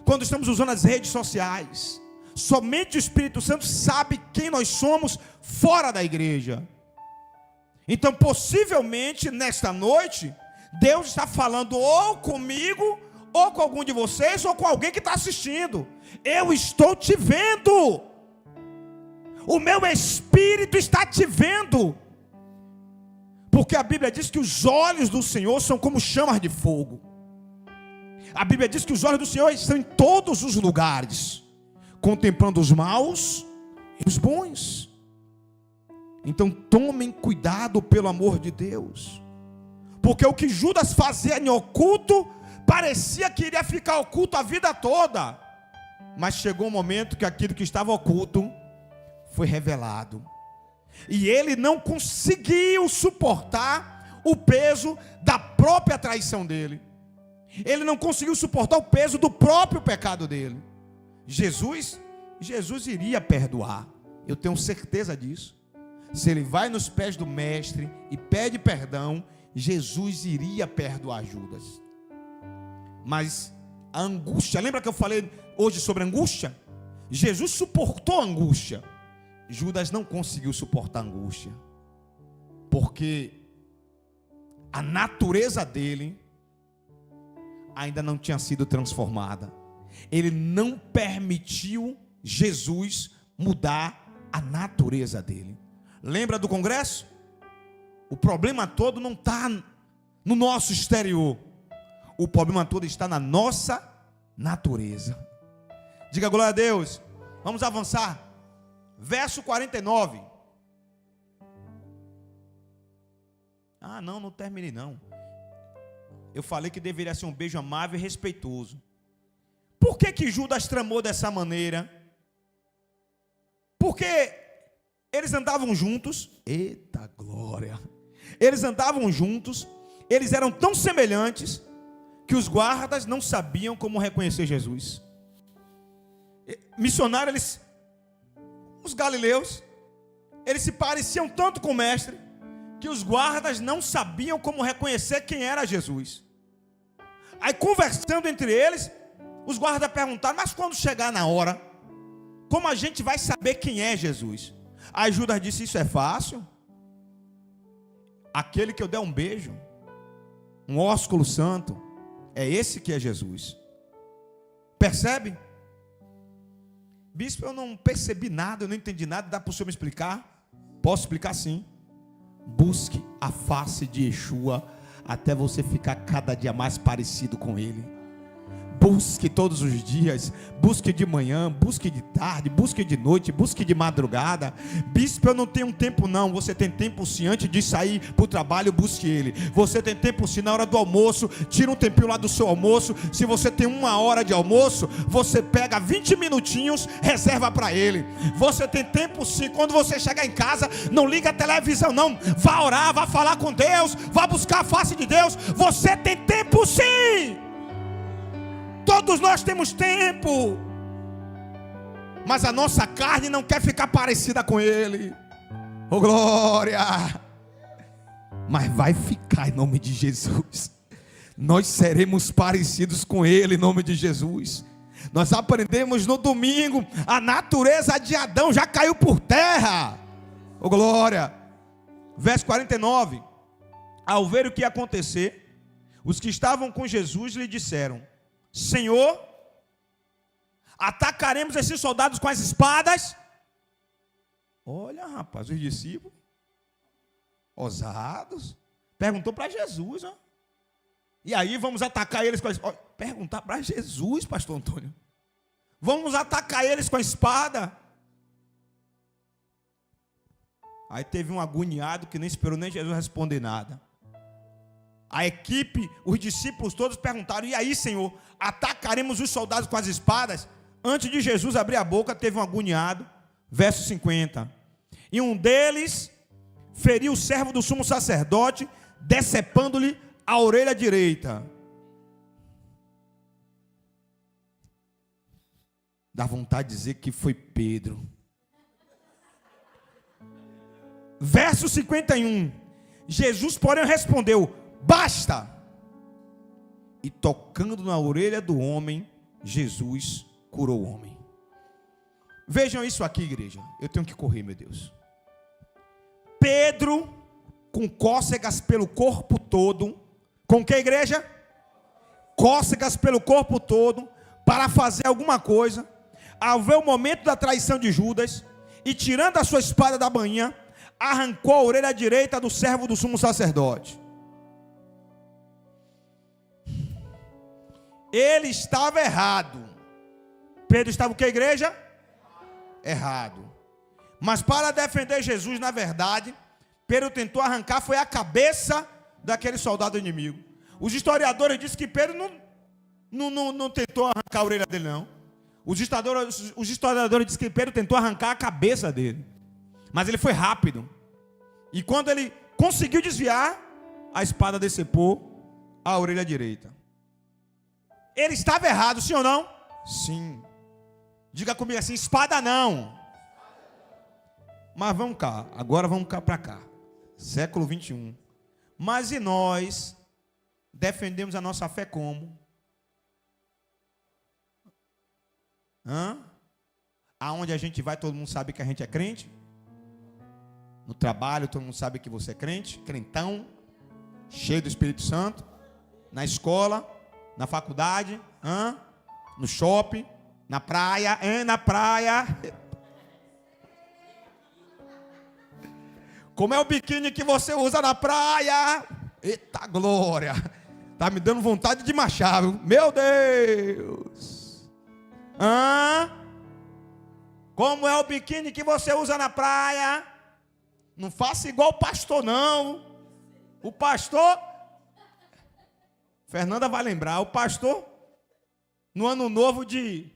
Speaker 1: quando estamos usando as redes sociais. Somente o Espírito Santo sabe quem nós somos fora da igreja. Então, possivelmente, nesta noite, Deus está falando ou comigo, ou com algum de vocês, ou com alguém que está assistindo. Eu estou te vendo. O meu Espírito está te vendo. Porque a Bíblia diz que os olhos do Senhor são como chamas de fogo. A Bíblia diz que os olhos do Senhor estão em todos os lugares, contemplando os maus e os bons. Então tomem cuidado, pelo amor de Deus. Porque o que Judas fazia em oculto, parecia que iria ficar oculto a vida toda. Mas chegou um momento que aquilo que estava oculto foi revelado. E ele não conseguiu suportar o peso da própria traição dele. Ele não conseguiu suportar o peso do próprio pecado dele. Jesus iria perdoar. Eu tenho certeza disso. Se ele vai nos pés do mestre e pede perdão, Jesus iria perdoar Judas. Mas a angústia, lembra que eu falei hoje sobre angústia? Jesus suportou a angústia. Judas não conseguiu suportar a angústia, porque a natureza dele ainda não tinha sido transformada. Ele não permitiu Jesus mudar a natureza dele. Lembra do congresso? O problema todo não está no nosso exterior. O problema todo está na nossa natureza. Diga glória a Deus. Vamos avançar. Verso 49. Não terminei não. Eu falei que deveria ser um beijo amável e respeitoso. Por que Judas tramou dessa maneira? Porque eles andavam juntos. Eita glória. Eles andavam juntos. Eles eram tão semelhantes que os guardas não sabiam como reconhecer Jesus. Missionários, os galileus, eles se pareciam tanto com o mestre, que os guardas não sabiam como reconhecer quem era Jesus. Aí, conversando entre eles, os guardas perguntaram: mas quando chegar na hora, como a gente vai saber quem é Jesus? Aí Judas disse: isso é fácil. Aquele que eu der um beijo, um ósculo santo, é esse que é Jesus. Percebe? Bispo, eu não percebi nada, eu não entendi nada. Dá para o senhor me explicar? Posso explicar sim. Busque a face de Yeshua até você ficar cada dia mais parecido com ele. Busque todos os dias, busque de manhã, busque de tarde, busque de noite, busque de madrugada. Bispo, eu não tenho tempo não. Você tem tempo sim, antes de sair para o trabalho, busque ele. Você tem tempo sim, na hora do almoço, tira um tempinho lá do seu almoço. Se você tem 1 hora de almoço, você pega 20 minutinhos, reserva para ele. Você tem tempo sim, quando você chegar em casa, não liga a televisão não. Vá orar, vá falar com Deus, vá buscar a face de Deus. Você tem tempo sim. Todos nós temos tempo, mas a nossa carne não quer ficar parecida com ele. Oh glória! Mas vai ficar em nome de Jesus. Nós seremos parecidos com ele em nome de Jesus. Nós aprendemos no domingo, a natureza de Adão já caiu por terra. Oh glória! Verso 49. Ao ver o que ia acontecer, os que estavam com Jesus lhe disseram: Senhor, atacaremos esses soldados com as espadas? Olha, rapaz, os discípulos, ousados, perguntou para Jesus, ó. E aí vamos atacar eles com a espada? Perguntar para Jesus, pastor Antônio. Vamos atacar eles com a espada? Aí teve um agoniado que nem esperou nem Jesus responder nada. A equipe, os discípulos todos perguntaram: e aí, Senhor, atacaremos os soldados com as espadas? Antes de Jesus abrir a boca, teve um agoniado. Verso 50. E um deles feriu o servo do sumo sacerdote, decepando-lhe a orelha direita. Dá vontade de dizer que foi Pedro. Verso 51. Jesus, porém, respondeu: basta! E tocando na orelha do homem, Jesus curou o homem. Vejam isso aqui, igreja. Eu tenho que correr, meu Deus. Pedro, com cócegas pelo corpo todo. Com que, igreja? Cócegas pelo corpo todo, para fazer alguma coisa. Ao ver o momento da traição de Judas, e tirando a sua espada da bainha, arrancou a orelha direita do servo do sumo sacerdote. Ele estava errado. Pedro estava o que, igreja? Errado. Mas para defender Jesus, na verdade, Pedro tentou arrancar, foi a cabeça daquele soldado inimigo. Os historiadores dizem que Pedro não tentou arrancar a orelha dele, não. Os historiadores dizem que Pedro tentou arrancar a cabeça dele. Mas ele foi rápido. E quando ele conseguiu desviar, a espada decepou a orelha direita. Ele estava errado, sim ou não? Sim. Diga comigo assim: espada não. Mas vamos cá, agora vamos cá para cá. Século 21. Mas e nós defendemos a nossa fé como? Aonde a gente vai, todo mundo sabe que a gente é crente. No trabalho, todo mundo sabe que você é crente, crentão, cheio do Espírito Santo. Na escola, na faculdade, no shopping, na praia, na praia. Como é o biquíni que você usa na praia? Eita glória! Tá me dando vontade de marchar, viu? Meu Deus! Como é o biquíni que você usa na praia? Não faça igual o pastor, não. O pastor, Fernanda vai lembrar, o pastor, no ano novo de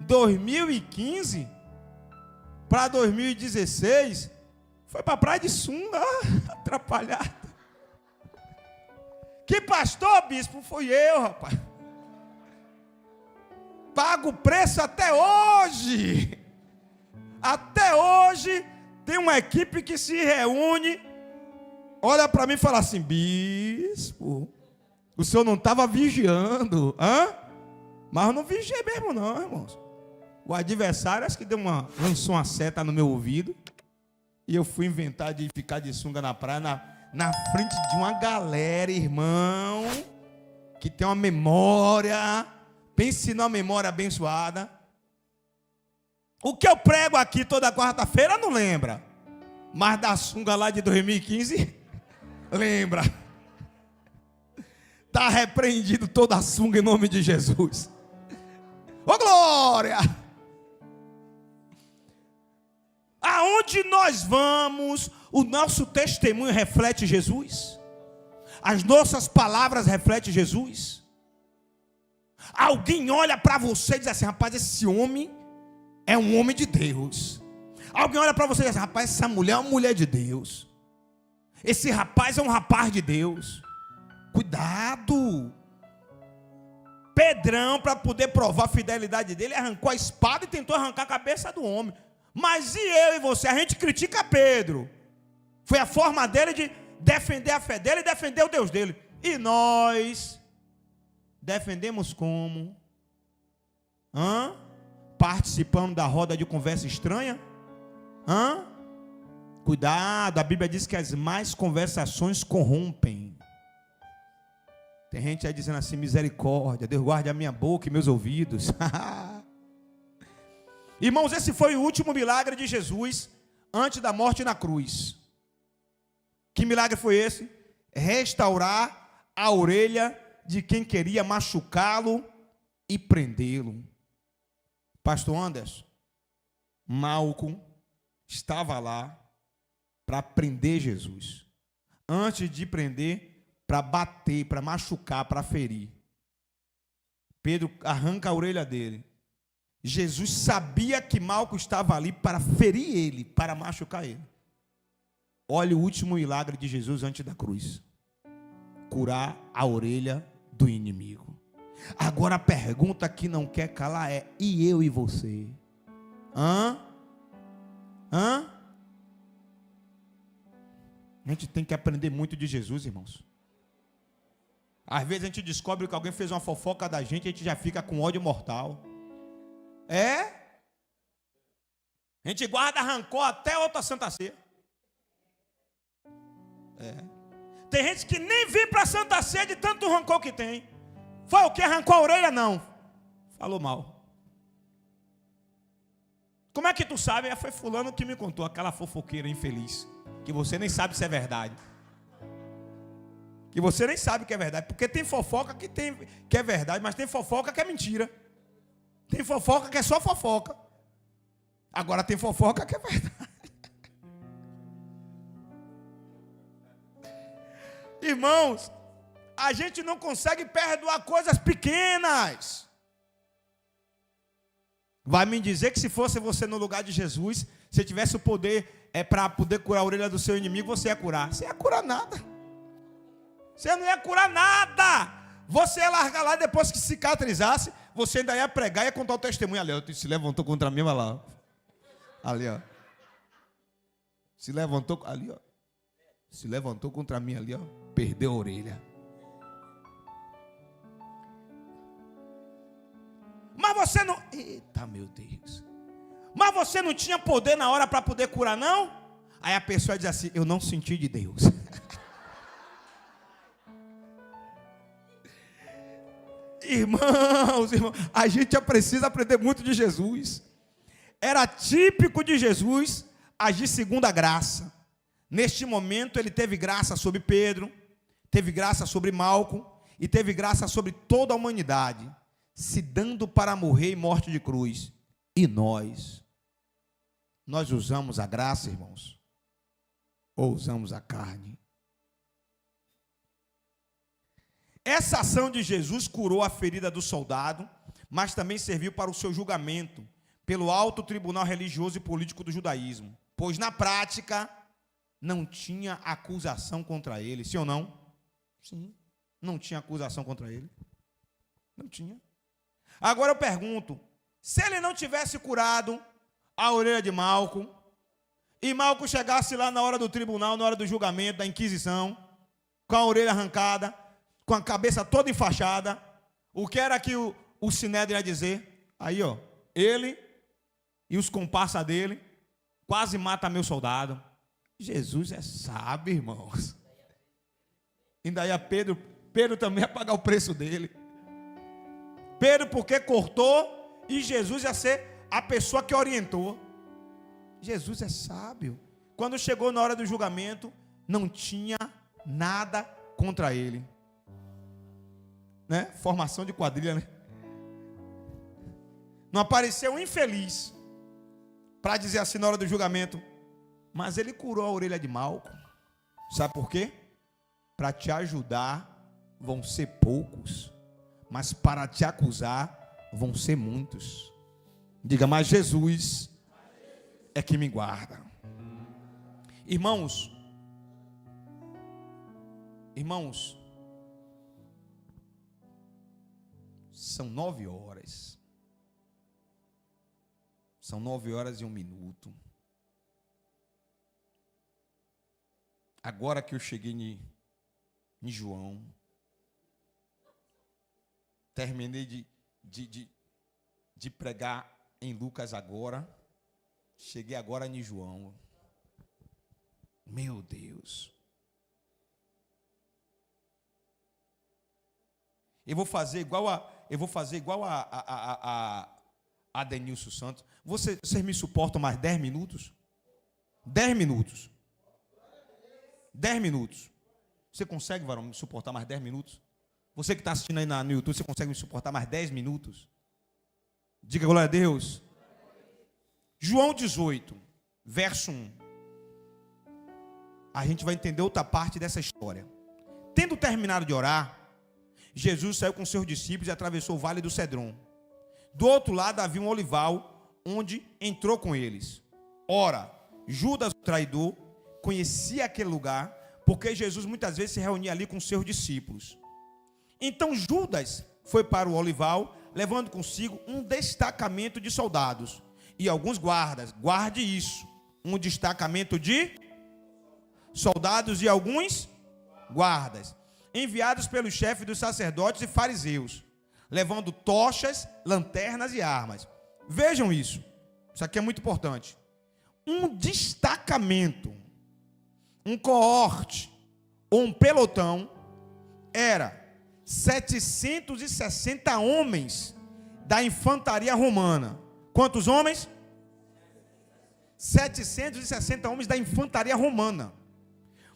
Speaker 1: 2015 para 2016, foi para a praia de sunga, atrapalhado. Que pastor, bispo? Fui eu, rapaz. Pago o preço até hoje. Até hoje tem uma equipe que se reúne, olha para mim e fala assim: bispo, o senhor não estava vigiando, Mas eu não vigiei mesmo não, irmãos. O adversário acho que lançou uma seta no meu ouvido, e eu fui inventar de ficar de sunga na praia, na frente de uma galera, irmão, que tem uma memória. Pense numa memória abençoada. O que eu prego aqui toda quarta-feira não lembra, mas da sunga lá de 2015 lembra. Está repreendido toda a sunga em nome de Jesus. Ô glória! Aonde nós vamos, o nosso testemunho reflete Jesus. As nossas palavras refletem Jesus. Alguém olha para você e diz assim: rapaz, esse homem é um homem de Deus. Alguém olha para você e diz assim: rapaz, essa mulher é uma mulher de Deus. Esse rapaz é um rapaz de Deus. Cuidado. Pedrão, para poder provar a fidelidade dele, arrancou a espada e tentou arrancar a cabeça do homem. Mas e eu e você? A gente critica Pedro. Foi a forma dele de defender a fé dele e defender o Deus dele. E nós defendemos como? Participando da roda de conversa estranha? Cuidado, a Bíblia diz que as más conversações corrompem. Tem gente aí dizendo assim, misericórdia, Deus guarde a minha boca e meus ouvidos. Irmãos, esse foi o último milagre de Jesus antes da morte na cruz. Que milagre foi esse? Restaurar a orelha de quem queria machucá-lo e prendê-lo. Pastor Anderson, Malco estava lá para prender Jesus. Antes de prender, para bater, para machucar, para ferir. Pedro arranca a orelha dele. Jesus sabia que Malco estava ali para ferir ele, para machucar ele. Olha o último milagre de Jesus antes da cruz. Curar a orelha do inimigo. Agora a pergunta que não quer calar é: e eu e você? Hã? A gente tem que aprender muito de Jesus, irmãos. Às vezes a gente descobre que alguém fez uma fofoca da gente e a gente já fica com ódio mortal. É? A gente guarda rancor até outra Santa Ceia. Tem gente que nem vem para a Santa Ceia de tanto rancor que tem. Foi o que? Arrancou a orelha? Não. Falou mal. Como é que tu sabe? Foi fulano que me contou, aquela fofoqueira infeliz, que você nem sabe se é verdade. Que você nem sabe que é verdade. Porque tem fofoca que é verdade, mas tem fofoca que é mentira. Tem fofoca que é só fofoca. Agora tem fofoca que é verdade. Irmãos, a gente não consegue perdoar coisas pequenas. Vai me dizer que se fosse você no lugar de Jesus, se tivesse o poder para poder curar a orelha do seu inimigo, você ia curar? Você ia curar nada. Você não ia curar nada. Você ia largar lá, depois que cicatrizasse, você ainda ia pregar e ia contar o testemunho. Ali, ó, se levantou contra mim, vai lá. Ó. Ali, ó. Se levantou, ali, ó. Se levantou contra mim ali, ó. Perdeu a orelha. Mas você não... Eita, meu Deus. Mas você não tinha poder na hora para poder curar, não? Aí a pessoa diz assim: eu não senti de Deus. Irmãos, a gente precisa aprender muito de Jesus. Era típico de Jesus agir segundo a graça. Neste momento ele teve graça sobre Pedro, teve graça sobre Malco e teve graça sobre toda a humanidade, se dando para morrer em morte de cruz. E nós usamos a graça, irmãos, ou usamos a carne? Essa ação de Jesus curou a ferida do soldado, mas também serviu para o seu julgamento pelo alto tribunal religioso e político do judaísmo, pois na prática não tinha acusação contra ele. Sim ou não? Sim, não tinha acusação contra ele. Não tinha. Agora eu pergunto, se ele não tivesse curado a orelha de Malco, e Malco chegasse lá na hora do tribunal, na hora do julgamento, da inquisição, com a orelha arrancada, com a cabeça toda enfaixada, o que era que o Sinédrio ia dizer? Aí, ó, ele e os comparsas dele quase matam meu soldado. Jesus é sábio, irmãos. Ainda ia Pedro também ia pagar o preço dele. Pedro porque cortou, e Jesus ia ser a pessoa que orientou. Jesus é sábio. Quando chegou na hora do julgamento, não tinha nada contra ele. Né? Formação de quadrilha, né? Não apareceu um infeliz para dizer assim na hora do julgamento: mas ele curou a orelha de Malco. Sabe por quê? Para te ajudar vão ser poucos, mas para te acusar vão ser muitos. Diga: mas Jesus é que me guarda. Irmãos, são 9 horas. São 9 horas e 1 minuto. Agora que eu cheguei em João, terminei de pregar em Lucas agora, cheguei agora em João. Meu Deus. Eu vou fazer igual a Denilson Santos. Vocês me suportam mais 10 minutos? 10 minutos. 10 minutos. Você consegue, varão, me suportar mais 10 minutos? Você que está assistindo aí no YouTube, você consegue me suportar mais 10 minutos? Diga glória a Deus. João 18, verso 1. A gente vai entender outra parte dessa história. Tendo terminado de orar, Jesus saiu com seus discípulos e atravessou o vale do Cedron. Do outro lado havia um olival, onde entrou com eles. Ora, Judas, o traidor, conhecia aquele lugar, porque Jesus muitas vezes se reunia ali com seus discípulos. Então Judas foi para o olival, levando consigo um destacamento de soldados e alguns guardas. Guarde isso, um destacamento de soldados e alguns guardas, enviados pelos chefes dos sacerdotes e fariseus, levando tochas, lanternas e armas. Vejam isso. Isso aqui é muito importante. Um destacamento, um coorte ou um pelotão era 760 homens da infantaria romana. Quantos homens? 760 homens da infantaria romana.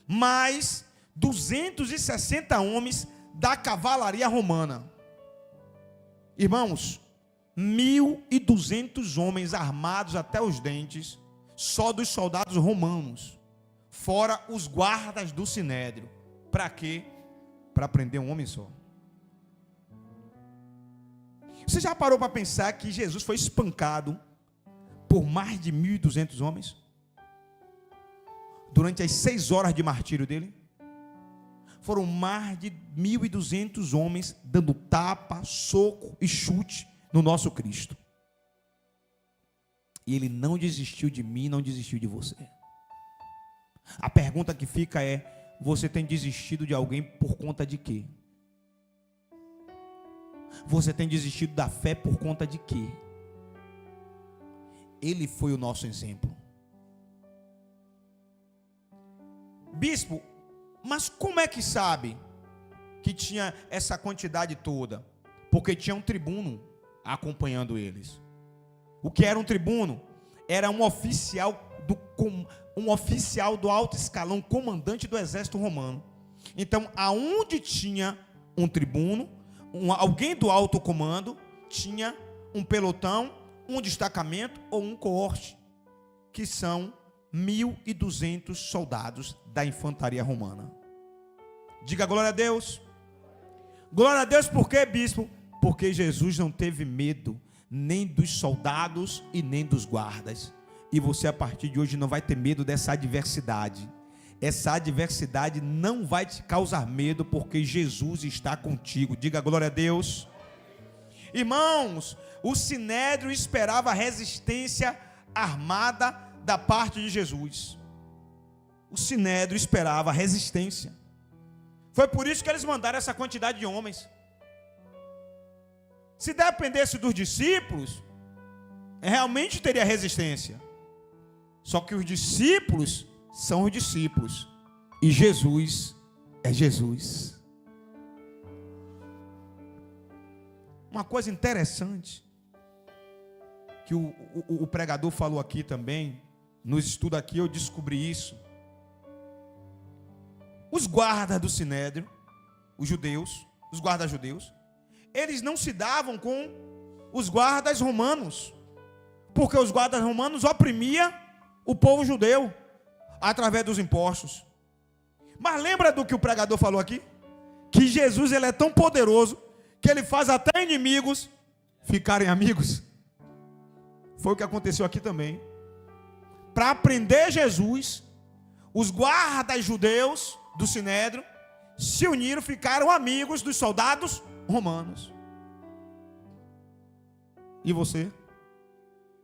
Speaker 1: Mais 260 homens da cavalaria romana. Irmãos, 1.200 homens armados até os dentes, só dos soldados romanos, fora os guardas do sinédrio. Para quê? Para prender um homem só. Você já parou para pensar que Jesus foi espancado por mais de 1.200 homens? Durante as 6 horas de martírio dele? Foram mais de 1.200 homens dando tapa, soco e chute no nosso Cristo. E ele não desistiu de mim, não desistiu de você. A pergunta que fica é: você tem desistido de alguém por conta de quê? Você tem desistido da fé por conta de quê? Ele foi o nosso exemplo. Bispo, mas como é que sabe que tinha essa quantidade toda? Porque tinha um tribuno acompanhando eles. O que era um tribuno? Era um oficial do alto escalão, comandante do exército romano. Então, aonde tinha um tribuno, alguém do alto comando, tinha um pelotão, um destacamento ou um coorte, que são 1.200 soldados da infantaria romana. Diga glória a Deus. Glória a Deus, por quê, bispo? Porque Jesus não teve medo nem dos soldados e nem dos guardas. E você, a partir de hoje, não vai ter medo dessa adversidade. Essa adversidade não vai te causar medo, porque Jesus está contigo. Diga glória a Deus. Irmãos, o sinédrio esperava a resistência armada da parte de Jesus. O sinédrio esperava a resistência. Foi por isso que eles mandaram essa quantidade de homens. Se dependesse dos discípulos, realmente teria resistência. Só que os discípulos são os discípulos e Jesus é Jesus. Uma coisa interessante que o pregador falou aqui também, no estudo aqui eu descobri isso. Os guardas do sinédrio, os judeus, os guardas judeus, eles não se davam com os guardas romanos, porque os guardas romanos oprimiam o povo judeu através dos impostos. Mas lembra do que o pregador falou aqui? Que Jesus, ele é tão poderoso que ele faz até inimigos ficarem amigos. Foi o que aconteceu aqui também. Para prender Jesus, os guardas judeus do sinédrio se uniram, ficaram amigos dos soldados romanos. E você?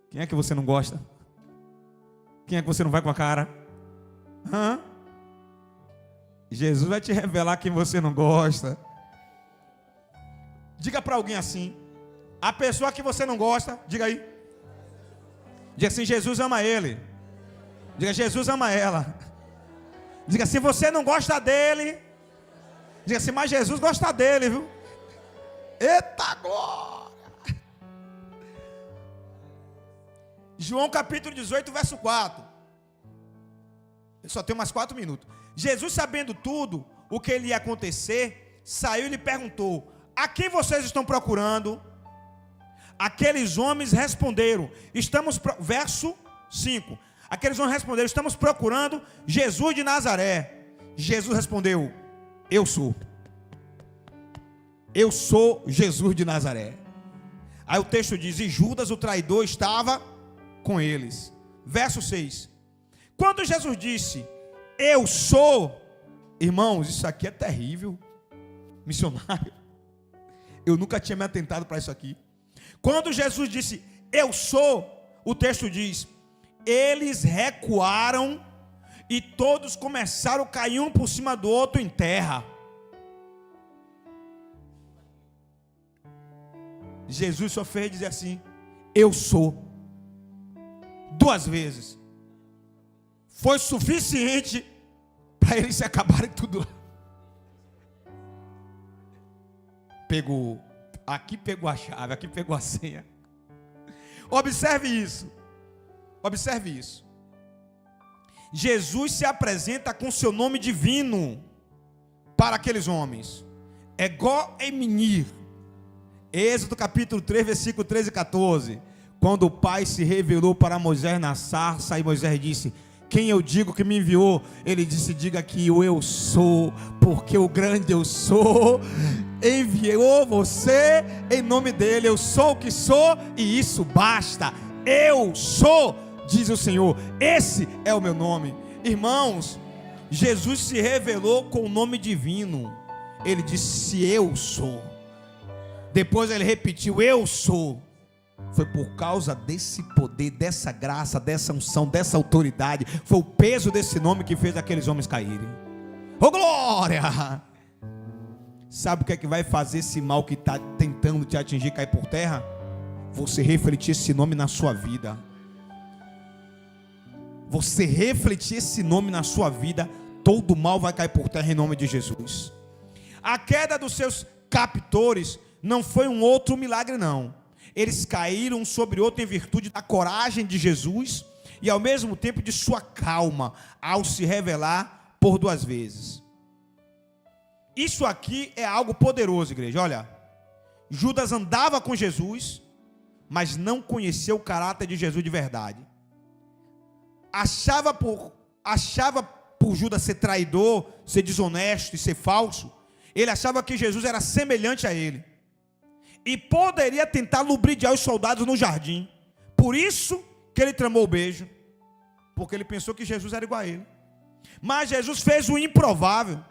Speaker 1: Quem é que você não gosta? Quem é que você não vai com a cara? Jesus vai te revelar quem você não gosta. Diga para alguém assim: a pessoa que você não gosta, diga aí. Diga assim: Jesus ama ele. Diga: Jesus ama ela. Diga assim, você não gosta dele. Diga assim, mas Jesus gosta dele, viu? Eita glória! João capítulo 18, verso 4. Eu só tenho mais 4 minutos. Jesus, sabendo tudo o que ia acontecer, saiu e lhe perguntou: a quem vocês estão procurando? Aqueles homens responderam, verso 5. Aqueles homens responderam, estamos procurando Jesus de Nazaré. Jesus respondeu, eu sou. Eu sou Jesus de Nazaré. Aí o texto diz, e Judas, o traidor, estava com eles. Verso 6. Quando Jesus disse, eu sou, irmãos, isso aqui é terrível. Missionário, eu nunca tinha me atentado para isso aqui. Quando Jesus disse, eu sou, o texto diz, eles recuaram e todos começaram a cair um por cima do outro em terra. Jesus só fez dizer assim, eu sou, 2 vezes. Foi suficiente para eles se acabarem tudo. Aqui pegou a chave, aqui pegou a senha. Observe isso. Observe isso. Jesus se apresenta com seu nome divino para aqueles homens. Ego eminir. Êxodo capítulo 3, versículo 13 e 14. Quando o Pai se revelou para Moisés na sarça, e Moisés disse, quem eu digo que me enviou? Ele disse, diga que o eu sou, porque o grande eu sou enviou você em nome dele. Eu sou o que sou e isso basta. Eu sou, diz o Senhor, esse é o meu nome. Irmãos, Jesus se revelou com o nome divino. Ele disse, eu sou. Depois ele repetiu, eu sou. Foi por causa desse poder, dessa graça, dessa unção, dessa autoridade. Foi o peso desse nome que fez aqueles homens caírem. Oh glória! Sabe o que é que vai fazer esse mal que está tentando te atingir cair por terra? Você refletir esse nome na sua vida. Você refletir esse nome na sua vida, todo mal vai cair por terra em nome de Jesus. A queda dos seus captores não foi um outro milagre não. Eles caíram sobre outro em virtude da coragem de Jesus e ao mesmo tempo de sua calma ao se revelar por 2 vezes. Isso aqui é algo poderoso, igreja. Olha, Judas andava com Jesus, mas não conhecia o caráter de Jesus de verdade. Achava por Judas ser traidor, ser desonesto e ser falso. Ele achava que Jesus era semelhante a ele e poderia tentar lubrificar os soldados no jardim. Por isso que ele tramou o beijo, porque ele pensou que Jesus era igual a ele. Mas Jesus fez o improvável.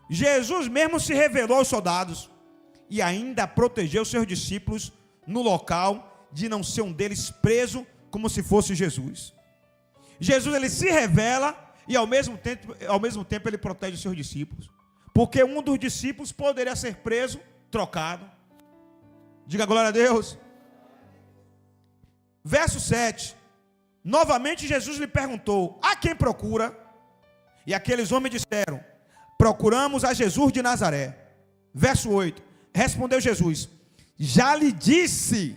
Speaker 1: Jesus mesmo se revelou aos soldados e ainda protegeu seus discípulos no local de não ser um deles preso como se fosse Jesus. Jesus, ele se revela e ao mesmo tempo ele protege os seus discípulos, porque um dos discípulos poderia ser preso, trocado. Diga glória a Deus. Verso 7. Novamente Jesus lhe perguntou, a quem procura? E aqueles homens disseram, procuramos a Jesus de Nazaré. Verso 8. Respondeu Jesus, já lhe disse,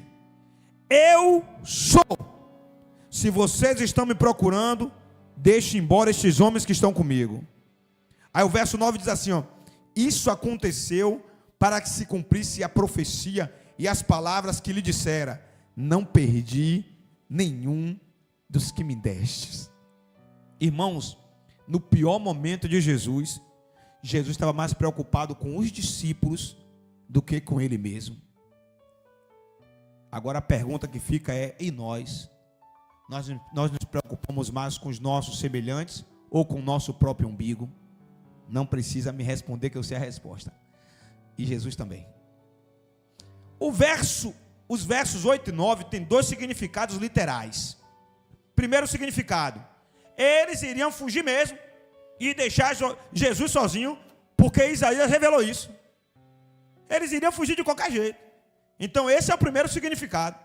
Speaker 1: eu sou. Se vocês estão me procurando, deixe embora estes homens que estão comigo. Aí o verso 9 diz assim, ó, isso aconteceu para que se cumprisse a profecia e as palavras que lhe dissera, não perdi nenhum dos que me destes. Irmãos, no pior momento de Jesus, Jesus estava mais preocupado com os discípulos do que com ele mesmo. Agora a pergunta que fica é, e nós? Nós nos preocupamos mais com os nossos semelhantes ou com o nosso próprio umbigo? Não precisa me responder que eu sei a resposta. E Jesus também. Os versos 8 e 9 têm 2 significados literais. Primeiro significado, eles iriam fugir mesmo e deixar Jesus sozinho, porque Isaías revelou isso. Eles iriam fugir de qualquer jeito. Então esse é o primeiro significado.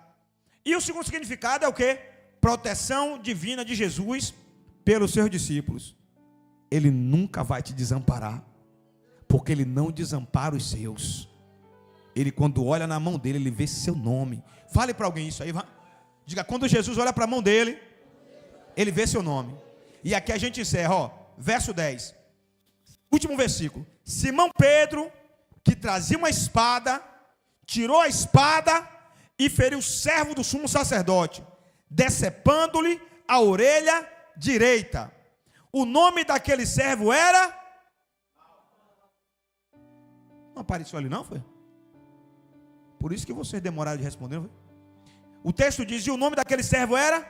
Speaker 1: E o segundo significado é o quê? Proteção divina de Jesus pelos seus discípulos. Ele nunca vai te desamparar, porque Ele não desampara os seus. Ele, quando olha na mão dele, Ele vê seu nome. Fale para alguém isso aí, vai. Diga, quando Jesus olha para a mão dele, Ele vê seu nome. E aqui a gente encerra, ó, verso 10. Último versículo. Simão Pedro, que trazia uma espada, tirou a espada e feriu o servo do sumo sacerdote, decepando-lhe a orelha direita. O nome daquele servo era... Não apareceu ali não, foi? Por isso que vocês demoraram de responder, foi? O texto diz, e o nome daquele servo era?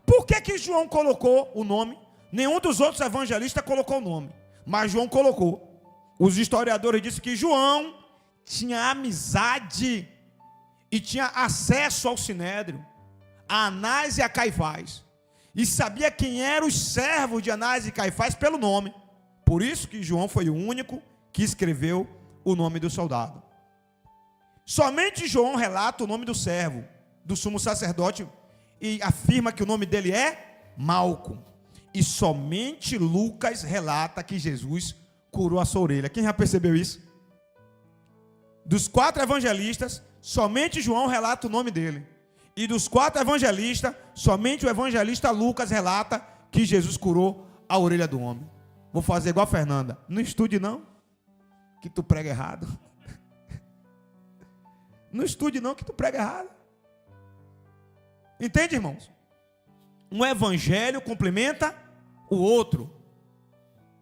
Speaker 1: Por que João colocou o nome? Nenhum dos outros evangelistas colocou o nome, mas João colocou. Os historiadores dizem que João tinha amizade e tinha acesso ao Sinédrio, a Anás e a Caifás, e sabia quem eram os servos de Anás e Caifás pelo nome. Por isso que João foi o único que escreveu o nome do soldado. Somente João relata o nome do servo, do sumo sacerdote, e afirma que o nome dele é Malco. E somente Lucas relata que Jesus curou a sua orelha. Quem já percebeu isso? Dos 4 evangelistas, somente João relata o nome dele. E dos 4 evangelistas, somente o evangelista Lucas relata que Jesus curou a orelha do homem. Vou fazer igual a Fernanda. Não estude não, que tu prega errado. Não estude não, que tu prega errado. Entende, irmãos? Um evangelho complementa o outro.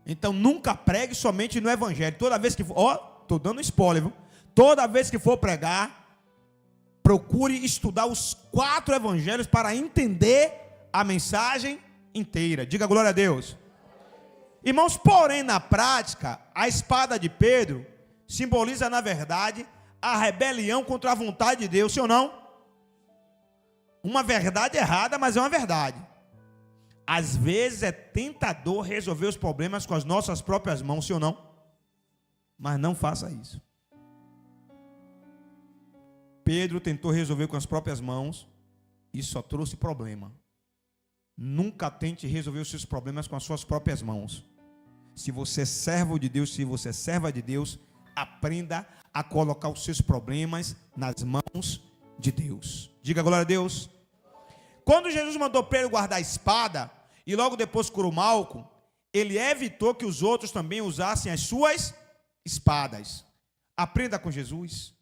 Speaker 1: Então nunca pregue somente no evangelho. Toda vez que for, estou dando spoiler, viu? Toda vez que for pregar, procure estudar os 4 evangelhos para entender a mensagem inteira. Diga glória a Deus. Irmãos, porém na prática, a espada de Pedro simboliza na verdade a rebelião contra a vontade de Deus, sim ou não? Uma verdade errada, mas é uma verdade. Às vezes é tentador resolver os problemas com as nossas próprias mãos, sim ou não? Mas não faça isso. Pedro tentou resolver com as próprias mãos e só trouxe problema. Nunca tente resolver os seus problemas com as suas próprias mãos. Se você é servo de Deus, se você é serva de Deus, aprenda a colocar os seus problemas nas mãos de Deus. Diga glória a Deus. Quando Jesus mandou Pedro guardar a espada e logo depois curou Malco, ele evitou que os outros também usassem as suas espadas. Aprenda com Jesus.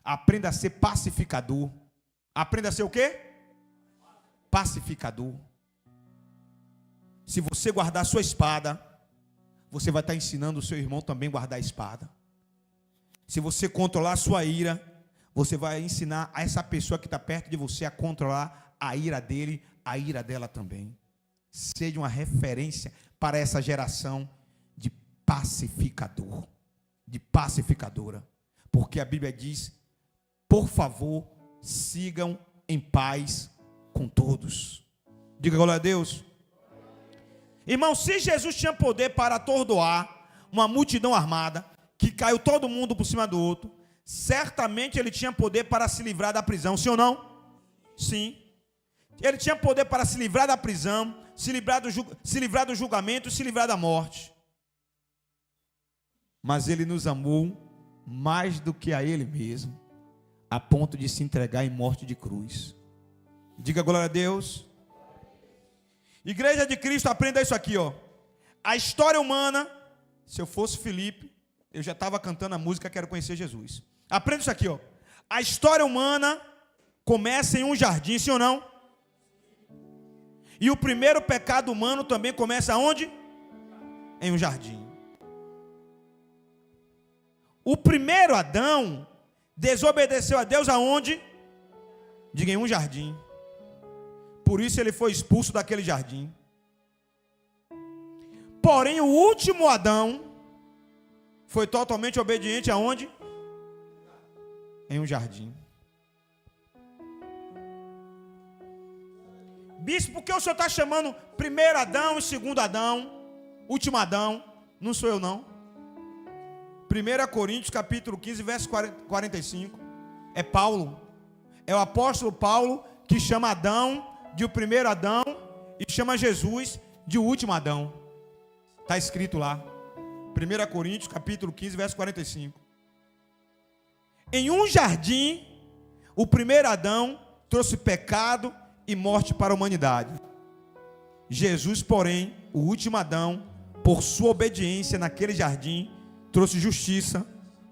Speaker 1: Aprenda a ser pacificador. Aprenda a ser o quê? Pacificador. Se você guardar a sua espada, você vai estar ensinando o seu irmão também a guardar a espada. Se você controlar a sua ira, você vai ensinar a essa pessoa que está perto de você a controlar a ira dele, a ira dela também. Seja uma referência para essa geração de pacificador, de pacificadora. Porque a Bíblia diz, por favor, sigam em paz com todos. Diga glória a Deus. Irmão, se Jesus tinha poder para atordoar uma multidão armada, que caiu todo mundo por cima do outro, certamente ele tinha poder para se livrar da prisão, sim ou não? Sim. Ele tinha poder para se livrar da prisão, se livrar do julgamento, se livrar da morte. Mas ele nos amou mais do que a ele mesmo, a ponto de se entregar em morte de cruz. Diga glória a Deus. Igreja de Cristo, aprenda isso aqui, ó. A história humana, se eu fosse Felipe, eu já estava cantando a música Quero Conhecer Jesus. Aprenda isso aqui, ó. A história humana começa em um jardim, sim ou não? E o primeiro pecado humano também começa onde? Em um jardim. O primeiro Adão desobedeceu a Deus aonde? Diga, em um jardim. Por isso ele foi expulso daquele jardim. Porém, o último Adão foi totalmente obediente aonde? Em um jardim. Bispo, por que o senhor está chamando primeiro Adão e segundo Adão, último Adão? Não sou eu não. 1 Coríntios capítulo 15, verso 45. É Paulo. É o apóstolo Paulo que chama Adão de o primeiro Adão e chama Jesus de o último Adão. Está escrito lá. 1 Coríntios, capítulo 15, verso 45. Em um jardim, o primeiro Adão trouxe pecado e morte para a humanidade. Jesus, porém, o último Adão, por sua obediência naquele jardim, trouxe justiça,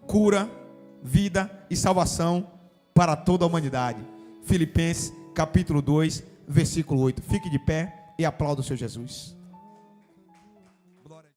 Speaker 1: cura, vida e salvação para toda a humanidade. Filipenses, capítulo 2, versículo 8. Fique de pé e aplauda o Senhor Jesus.